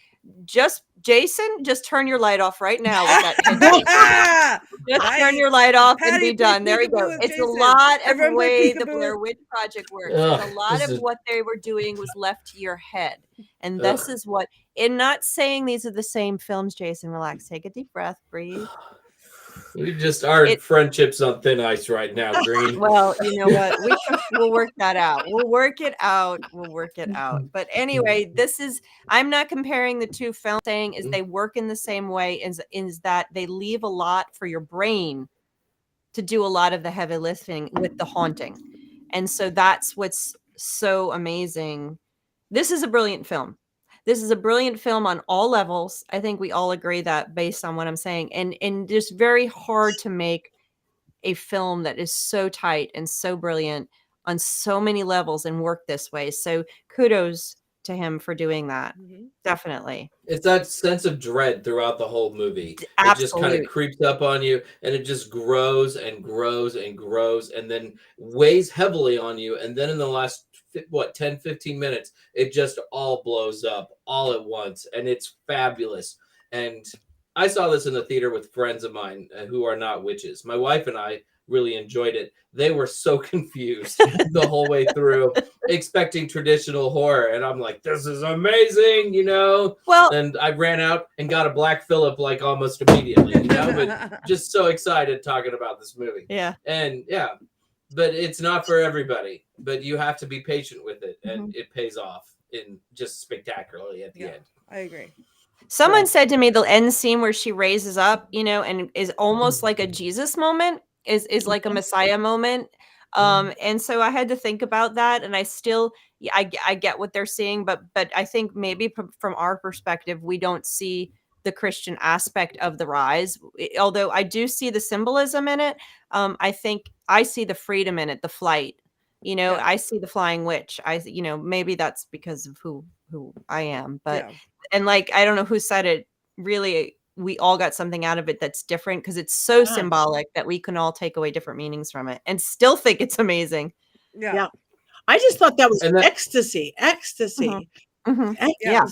Speaker 4: Jason, just turn your light off right now with that headset. Just turn your light off and
Speaker 2: Patty,
Speaker 4: be done. There we
Speaker 2: peekaboo
Speaker 4: go.
Speaker 2: with
Speaker 4: It's a
Speaker 2: Jason.
Speaker 4: lot of the
Speaker 2: Everyone play
Speaker 4: way the
Speaker 2: peekaboo
Speaker 4: Blair
Speaker 2: with-
Speaker 4: Witch Project works.
Speaker 5: Ugh,
Speaker 4: It's a lot
Speaker 5: this
Speaker 4: of
Speaker 5: is-
Speaker 4: what they were doing was left to your head. And this
Speaker 5: Ugh.
Speaker 4: is what, and not saying these are the same films, Jason, relax, take a deep breath, breathe.
Speaker 5: You just are
Speaker 4: It-
Speaker 5: friendships on thin ice right now, Greene.
Speaker 4: Well, you know what? We'll work that out. We'll work it out. We'll work it out. But anyway, I'm not comparing the two films, saying is they work in the same way, is that they leave a lot for your brain to do a lot of the heavy lifting with the haunting. And so that's what's so amazing. This is a brilliant film. This is a brilliant film on all levels. I think we all agree that based on what I'm saying. And just very hard to make a film that is so tight and so brilliant on so many levels and work this way. So kudos to him for doing that. Definitely.
Speaker 5: It's that sense of dread throughout the whole movie. It just kind
Speaker 4: Absolutely.
Speaker 5: of creeps up on you, and it just grows and grows and grows, and then weighs heavily on you. And then in the last, 10, 15 minutes, it just all blows up all at once, and it's fabulous. And I saw this in the theater with friends of mine who are not witches. My wife and I really enjoyed it. They were so confused the whole way through, expecting traditional horror. And I'm like, this is amazing, you know?
Speaker 4: Well,
Speaker 5: And I ran out and got a Black Phillip like almost immediately, you know? But just so excited talking about this movie.
Speaker 4: yeah.
Speaker 5: And yeah, but it's not for everybody. But you have to be patient with it, and it pays off in just spectacularly at the end.
Speaker 2: I agree.
Speaker 4: Someone said to me the end scene where she raises up, and is almost like a Jesus moment, is like a Messiah moment. And so I had to think about that, and I still, I get what they're saying, but I think maybe from our perspective, we don't see the Christian aspect of the rise, although I do see the symbolism in it. I think I see the freedom in it, the flight. I see the flying witch. Maybe that's because of who I am, but and like I don't know who said it. Really, we all got something out of it that's different because it's so symbolic that we can all take away different meanings from it and still think it's amazing.
Speaker 1: Yeah. I just thought that was ecstasy.
Speaker 4: Yeah.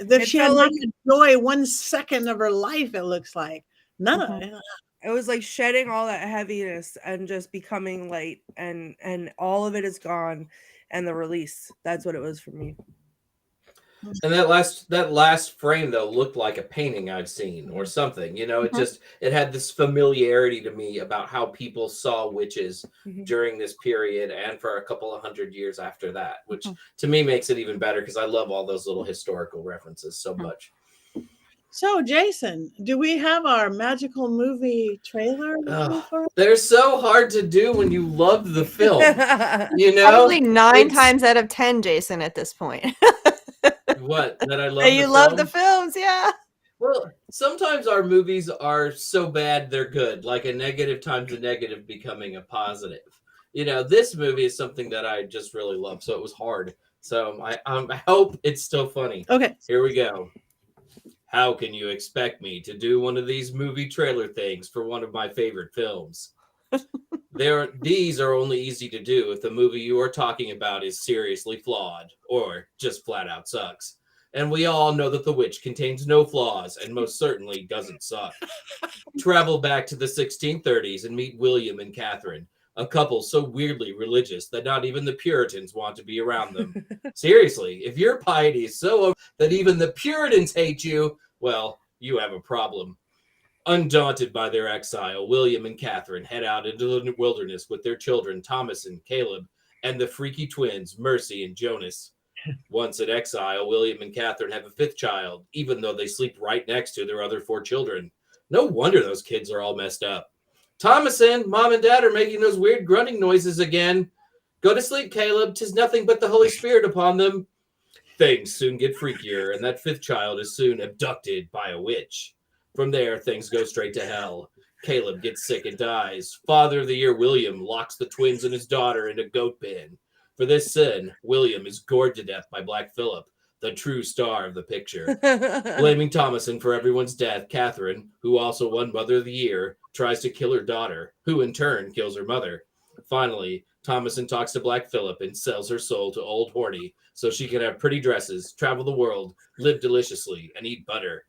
Speaker 1: That she had not enjoyed 1 second of her life, it looks like. None of it.
Speaker 2: It was like shedding all that heaviness and just becoming light, and all of it is gone, and the release. That's what it was for me.
Speaker 5: And that last frame though looked like a painting I've seen or something. It had this familiarity to me about how people saw witches during this period and for a couple of 100 years after that, which to me makes it even better because I love all those little historical references so much.
Speaker 1: So, Jason, do we have our magical movie trailer?
Speaker 5: They're so hard to do when you love the film.
Speaker 4: Probably 9 times out of 10, Jason, at this point.
Speaker 5: What? That I love
Speaker 4: that you love the films, yeah.
Speaker 5: Well, sometimes our movies are so bad they're good, like a negative times a negative becoming a positive. This movie is something that I just really love, so it was hard. So I hope it's still funny.
Speaker 1: Okay.
Speaker 5: Here we go. How can you expect me to do one of these movie trailer things for one of my favorite films? These are only easy to do if the movie you are talking about is seriously flawed or just flat out sucks. And we all know that The Witch contains no flaws and most certainly doesn't suck. Travel back to the 1630s and meet William and Catherine, a couple so weirdly religious that not even the Puritans want to be around them. Seriously, if your piety is so over that even the Puritans hate you, well, you have a problem. Undaunted by their exile, William and Catherine head out into the wilderness with their children, Thomas and Caleb, and the freaky twins, Mercy and Jonas. Once in exile, William and Catherine have a 5th child, even though they sleep right next to their other 4 children. No wonder those kids are all messed up. Thomason, Mom and Dad are making those weird grunting noises again. Go to sleep, Caleb. 'Tis nothing but the Holy Spirit upon them. Things soon get freakier, and that 5th child is soon abducted by a witch. From there, things go straight to hell. Caleb gets sick and dies. Father of the Year William locks the twins and his daughter in a goat pen. For this sin, William is gored to death by Black Phillip, the true star of the picture. Blaming Thomason for everyone's death, Catherine, who also won Mother of the Year, tries to kill her daughter, who in turn kills her mother. Finally, Thomason talks to Black Phillip and sells her soul to Old Horny so she can have pretty dresses, travel the world, live deliciously, and eat butter.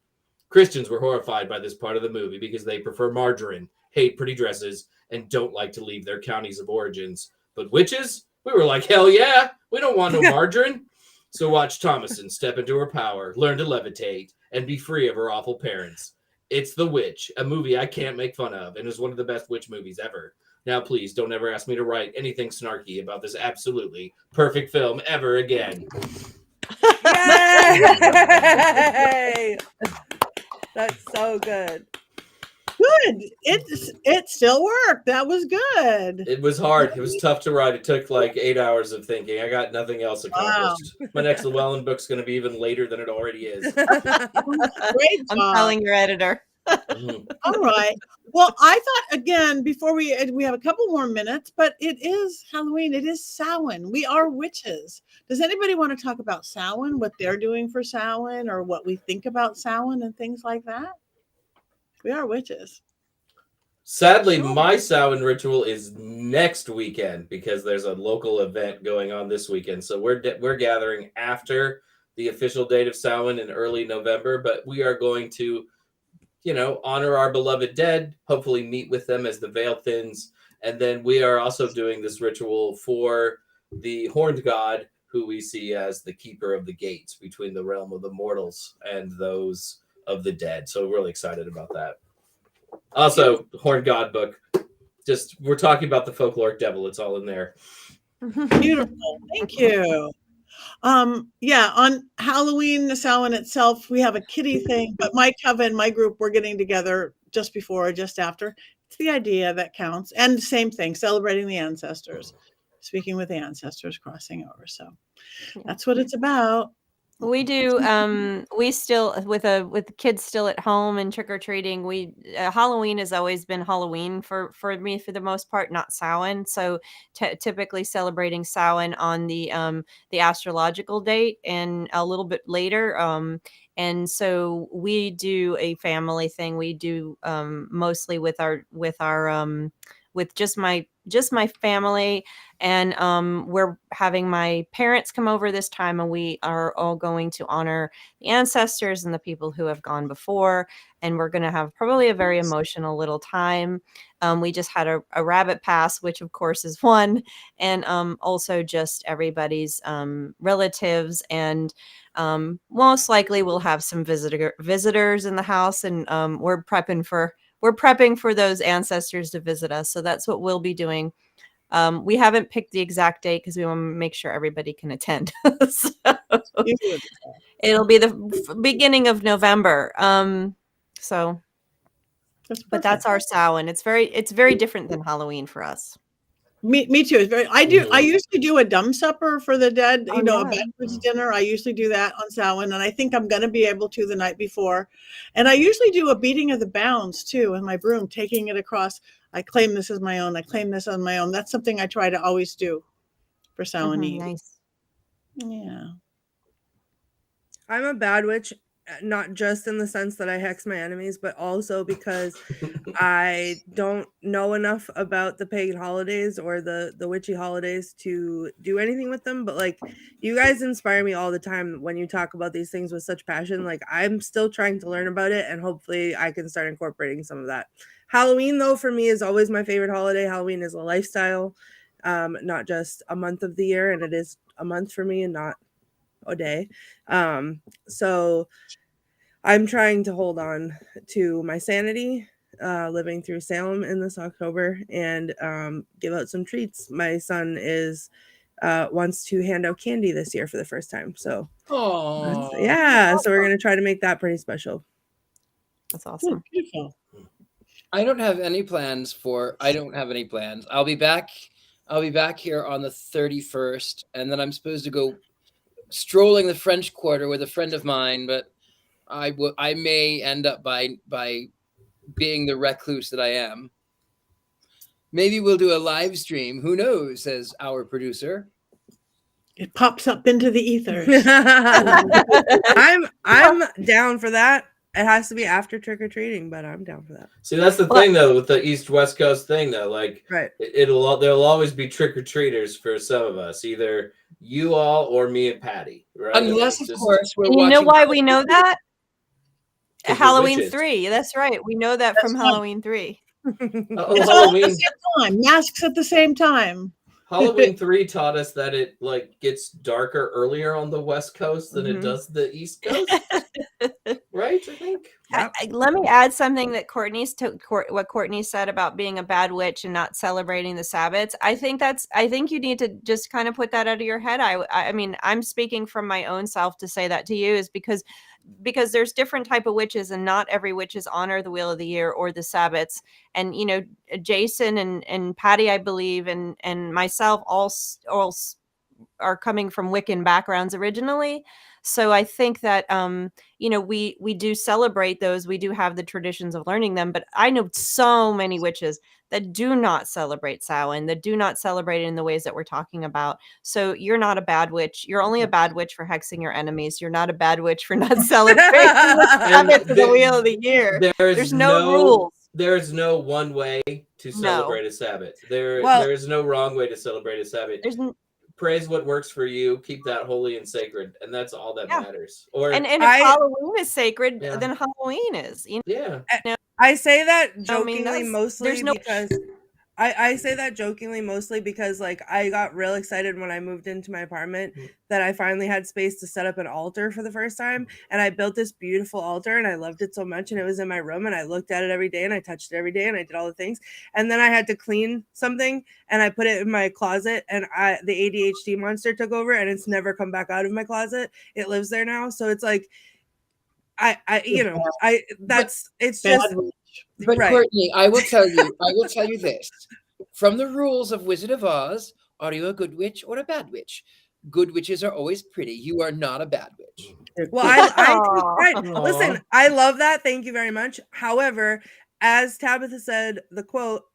Speaker 5: Christians were horrified by this part of the movie because they prefer margarine, hate pretty dresses, and don't like to leave their counties of origins. But witches? We were like, hell yeah, we don't want no margarine. So watch Thomason step into her power, learn to levitate, and be free of her awful parents. It's The Witch, a movie I can't make fun of, and is one of the best witch movies ever. Now, please don't ever ask me to write anything snarky about this absolutely perfect film ever again.
Speaker 2: Yay! That's so good.
Speaker 1: Good. It still worked. That was good.
Speaker 5: It was hard. It was tough to write. It took like 8 hours of thinking. I got nothing else accomplished. Wow. My next Llewellyn book's going to be even later than it already is.
Speaker 1: Great job.
Speaker 4: I'm telling your editor.
Speaker 1: All right. Well, I thought again before we have a couple more minutes, but it is Halloween. It is Samhain. We are witches. Does anybody want to talk about Samhain? What they're doing for Samhain, or what we think about Samhain and things like that? We are witches.
Speaker 5: Sadly, my Samhain ritual is next weekend because there's a local event going on this weekend. So we're gathering after the official date of Samhain in early November, but we are going to, honor our beloved dead, hopefully meet with them as the veil thins. And then we are also doing this ritual for the horned god, who we see as the keeper of the gates between the realm of the mortals and those of the dead. So we're really excited about that. Also, Horned God book. Just we're talking about the folkloric devil. It's all in there.
Speaker 1: Beautiful. Thank you. Yeah, on Halloween, the Samhain itself, we have a kitty thing, but my coven, my group, we're getting together just before or just after. It's the idea that counts. And same thing, celebrating the ancestors, speaking with the ancestors, crossing over. So that's what it's about.
Speaker 4: We do. We still with the kids still at home and trick or treating. Halloween has always been Halloween for me for the most part, not Samhain. So typically celebrating Samhain on the astrological date and a little bit later. And so we do a family thing. We do mostly with just my family, and we're having my parents come over this time, and we are all going to honor the ancestors and the people who have gone before, and we're going to have probably a very emotional little time. We just had a rabbit pass, which of course is fun, and also just everybody's relatives, and most likely we'll have some visitors in the house, and we're prepping for those ancestors to visit us. So that's what we'll be doing. We haven't picked the exact date because we want to make sure everybody can attend. So it'll be the beginning of November. But that's our Samhain. It's very different than Halloween for us.
Speaker 1: Me too. It's very. I usually do a dumb supper for the dead. A backwards dinner. I usually do that on Samhain, and I think I'm going to be able to the night before. And I usually do a beating of the bounds too, and my broom, taking it across. I claim this as my own. I claim this as my own. That's something I try to always do for Samhain Eve.
Speaker 4: Nice.
Speaker 1: Yeah.
Speaker 2: I'm a bad witch, not just in the sense that I hex my enemies, but also because I don't know enough about the pagan holidays or the witchy holidays to do anything with them. But like, you guys inspire me all the time when you talk about these things with such passion. Like, I'm still trying to learn about it, and hopefully I can start incorporating some of that. Halloween, though, for me is always my favorite holiday. Halloween is a lifestyle, not just a month of the year, and it is a month for me and not a day. So I'm trying to hold on to my sanity, living through Salem in this October, and give out some treats. My son wants to hand out candy this year for the first time. So so we're going to try to make that pretty special.
Speaker 4: That's awesome.
Speaker 1: Beautiful.
Speaker 3: I don't have any plans. I'll be back here on the 31st, and then I'm supposed to go strolling the French Quarter with a friend of mine, but I may end up by being the recluse that I am. Maybe we'll do a live stream. Who knows, says our producer.
Speaker 1: It pops up into the ethers.
Speaker 2: I'm down for that. It has to be after trick or treating, but I'm down for that.
Speaker 5: See, that's the thing though with the East-West Coast thing though. Like,
Speaker 2: Right.
Speaker 5: There'll always be trick or treaters for some of us, either you all or me and Patty, right?
Speaker 3: Unless, of course, we're
Speaker 4: And you
Speaker 3: watching.
Speaker 4: know why we know that?
Speaker 5: 'Cause we're
Speaker 4: Halloween
Speaker 5: witches.
Speaker 4: 3. That's right. We know that from Halloween 3.
Speaker 1: It's all at the same time. Masks at the same time.
Speaker 5: Halloween 3 taught us that it like gets darker earlier on the West Coast than it does the East Coast, right? I think.
Speaker 4: Let me add something that what Courtney said about being a bad witch and not celebrating the Sabbats. I think you need to just kind of put that out of your head. I mean, I'm speaking from my own self to say that to you is because there's different type of witches and not every witches honor the Wheel of the Year or the Sabbats. And, you know, Jason and Patty, I believe, and myself all are coming from Wiccan backgrounds originally. So I think that, you know, we do celebrate those. We do have the traditions of learning them. But I know so many witches that do not celebrate Samhain, that do not celebrate it in the ways that we're talking about. So you're not a bad witch. You're only a bad witch for hexing your enemies. You're not a bad witch for not celebrating the Wheel of the Year. There's no rules.
Speaker 5: There's no one way to celebrate a Sabbath. There is no wrong way to celebrate a Sabbath. Praise what works for you. Keep that holy and sacred, and that's all that matters. Or
Speaker 4: and if Halloween is sacred, then Halloween is. You know?
Speaker 2: I say that jokingly mostly because I say that jokingly mostly because like I got real excited when I moved into my apartment that I finally had space to set up an altar for the first time, and I built this beautiful altar and I loved it so much, and it was in my room and I looked at it every day and I touched it every day and I did all the things, and then I had to clean something and I put it in my closet, and the ADHD monster took over and it's never come back out of my closet. It lives there now, so it's like it's just.
Speaker 3: But right. Courtney, I will tell you this. From the rules of Wizard of Oz, are you a good witch or a bad witch? Good witches are always pretty. You are not a bad witch.
Speaker 2: Well, right. Listen, I love that. Thank you very much. However, as Tabitha said, the quote,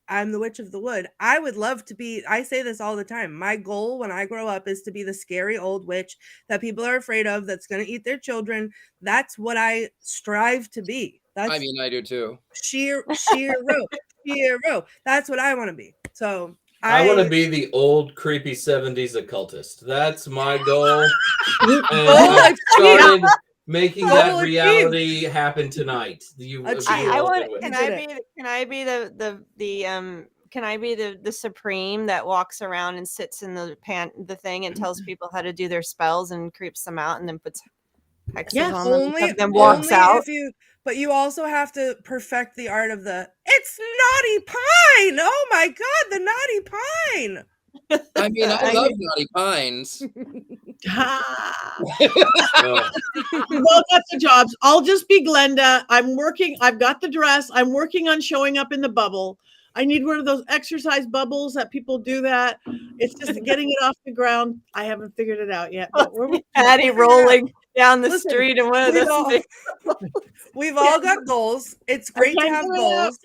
Speaker 2: I'm the witch of the wood. I would love to be, I say this all the time. My goal when I grow up is to be the scary old witch that people are afraid of, that's going to eat their children. That's what I strive to be.
Speaker 3: I mean, I do too.
Speaker 2: Sheer row. That's what I want to be. So
Speaker 5: I want to be the old creepy 70s occultist. That's my goal. And I started making that reality happen tonight. Can I be the supreme that walks around and sits in the thing and tells people how to do their spells and creeps them out and then puts hexes on them and then walks out?
Speaker 2: But you also have to perfect the art of it's Naughty Pine. Oh my God, the Naughty Pine.
Speaker 3: I mean, I love Naughty Pines.
Speaker 1: We've all got the jobs. I'll just be Glenda. I've got the dress. I'm working on showing up in the bubble. I need one of those exercise bubbles that people do that. It's just getting it off the ground. I haven't figured it out yet. But
Speaker 4: Patty rolling down the street and one of those things.
Speaker 2: We've all got goals. It's great to have goals.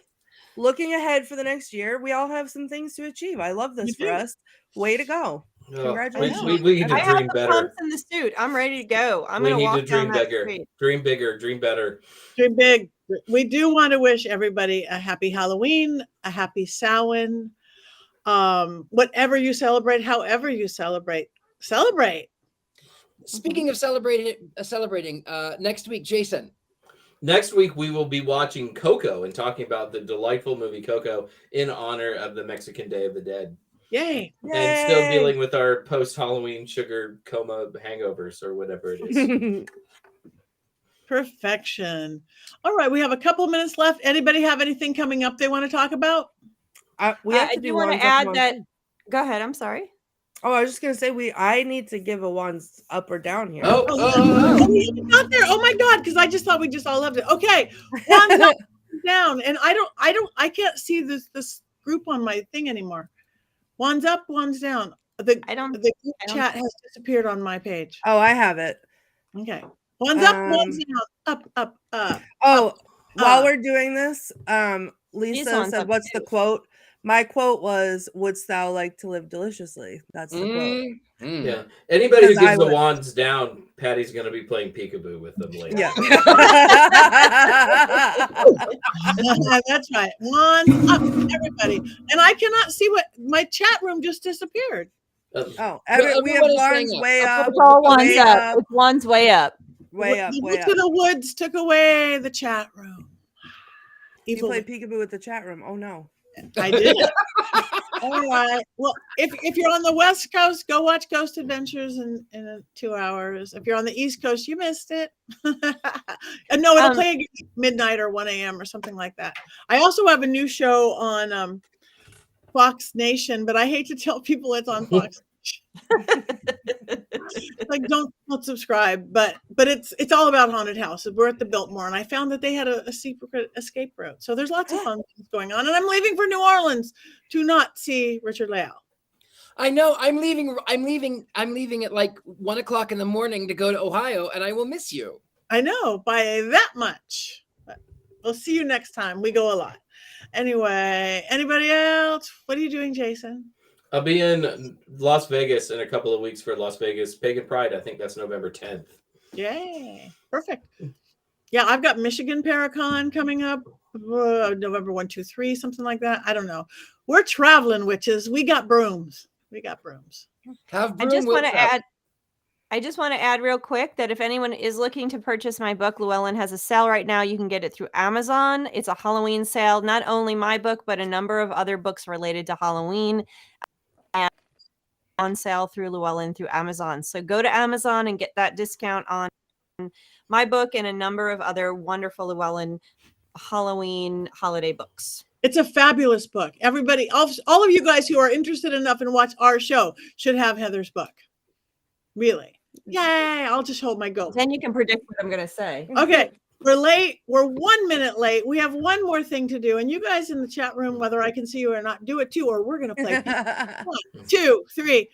Speaker 2: Looking ahead for the next year, we all have some things to achieve. I love this for us. Way to go. Congratulations.
Speaker 5: We need to dream better.
Speaker 4: Pumps in the suit. I'm ready to go. I'm going to walk down that street.
Speaker 5: Dream bigger. Dream better.
Speaker 1: Dream big. We do want to wish everybody a happy Halloween, a happy Samhain. Whatever you celebrate, however you celebrate.
Speaker 3: Speaking of celebrating, next week, Jason.
Speaker 5: Next week, we will be watching Coco and talking about the delightful movie Coco in honor of the Mexican Day of the Dead.
Speaker 1: Yay.
Speaker 5: And still dealing with our post-Halloween sugar coma hangovers or whatever it is.
Speaker 1: Perfection. All right, we have a couple minutes left. Anybody have anything coming up they want to talk about?
Speaker 4: I do want to add that. Go ahead. I'm sorry.
Speaker 2: Oh, I was just gonna say I need to give a wands up or down here.
Speaker 1: Oh, not there. Oh my God, because I just thought we just all loved it. Okay, wands up, down, and I can't see this group on my thing anymore. Wands up, wands down. The group chat has disappeared on my page.
Speaker 2: Oh, I have it.
Speaker 1: Okay, wands up, wands down, up.
Speaker 2: Oh, while we're doing this, Lisa said, "What's the quote?" My quote was, "Wouldst thou like to live deliciously?" That's the quote.
Speaker 5: Yeah. Anybody who
Speaker 2: Because I
Speaker 5: gives the
Speaker 2: would.
Speaker 5: wands down, Patty's going to be playing peekaboo with them later.
Speaker 2: Yeah.
Speaker 1: That's right. One up, everybody. And I cannot see what my chat room just disappeared.
Speaker 2: Oh,
Speaker 3: Well,
Speaker 2: we have
Speaker 3: everyone is
Speaker 2: wands
Speaker 3: saying
Speaker 2: way up.
Speaker 4: It's all one's
Speaker 2: way
Speaker 4: up.
Speaker 2: up.
Speaker 4: It's one's way up.
Speaker 2: Way up,
Speaker 1: The
Speaker 2: way
Speaker 1: Witch
Speaker 2: up.
Speaker 1: of the Woods took away the chat room.
Speaker 2: You
Speaker 1: Evil.
Speaker 2: played peekaboo with the chat room. Oh no.
Speaker 1: I did. All right. Well, if you're on the West Coast, go watch Ghost Adventures in 2 hours. If you're on the East Coast, you missed it. And no, it'll play again at midnight or 1 a.m. or something like that. I also have a new show on Fox Nation, but I hate to tell people it's on Fox. Like don't subscribe, but it's all about haunted houses. We're at the Biltmore, and I found that they had a secret escape route. So there's lots of fun things going on, and I'm leaving for New Orleans to not see Richard-Lael.
Speaker 3: I know. I'm leaving at like 1 o'clock in the morning to go to Ohio, and I will miss you.
Speaker 1: I know by that much. But we'll see you next time. We go a lot. Anyway, anybody else? What are you doing, Jason?
Speaker 5: I'll be in Las Vegas in a couple of weeks for Las Vegas Pagan Pride. I think that's November 10th.
Speaker 1: Yay. Perfect. Yeah, I've got Michigan Paracon coming up November 1, 2, 3, something like that. I don't know. We're traveling witches. We got brooms.
Speaker 3: Have
Speaker 4: I just want to add real quick that if anyone is looking to purchase my book, Llewellyn has a sale right now. You can get it through Amazon. It's a Halloween sale. Not only my book, but a number of other books related to Halloween on sale through Llewellyn through Amazon. So go to Amazon and get that discount on my book and a number of other wonderful Llewellyn Halloween holiday books.
Speaker 1: It's a fabulous book. Everybody, all of you guys who are interested enough and watch our show should have Heather's book. Really. Yay. I'll just hold my goat.
Speaker 4: Then you can predict what I'm going to say.
Speaker 1: Okay. We're late. We're 1 minute late. We have one more thing to do. And you guys in the chat room, whether I can see you or not, do it too, or we're going to play. 1, 2, 3.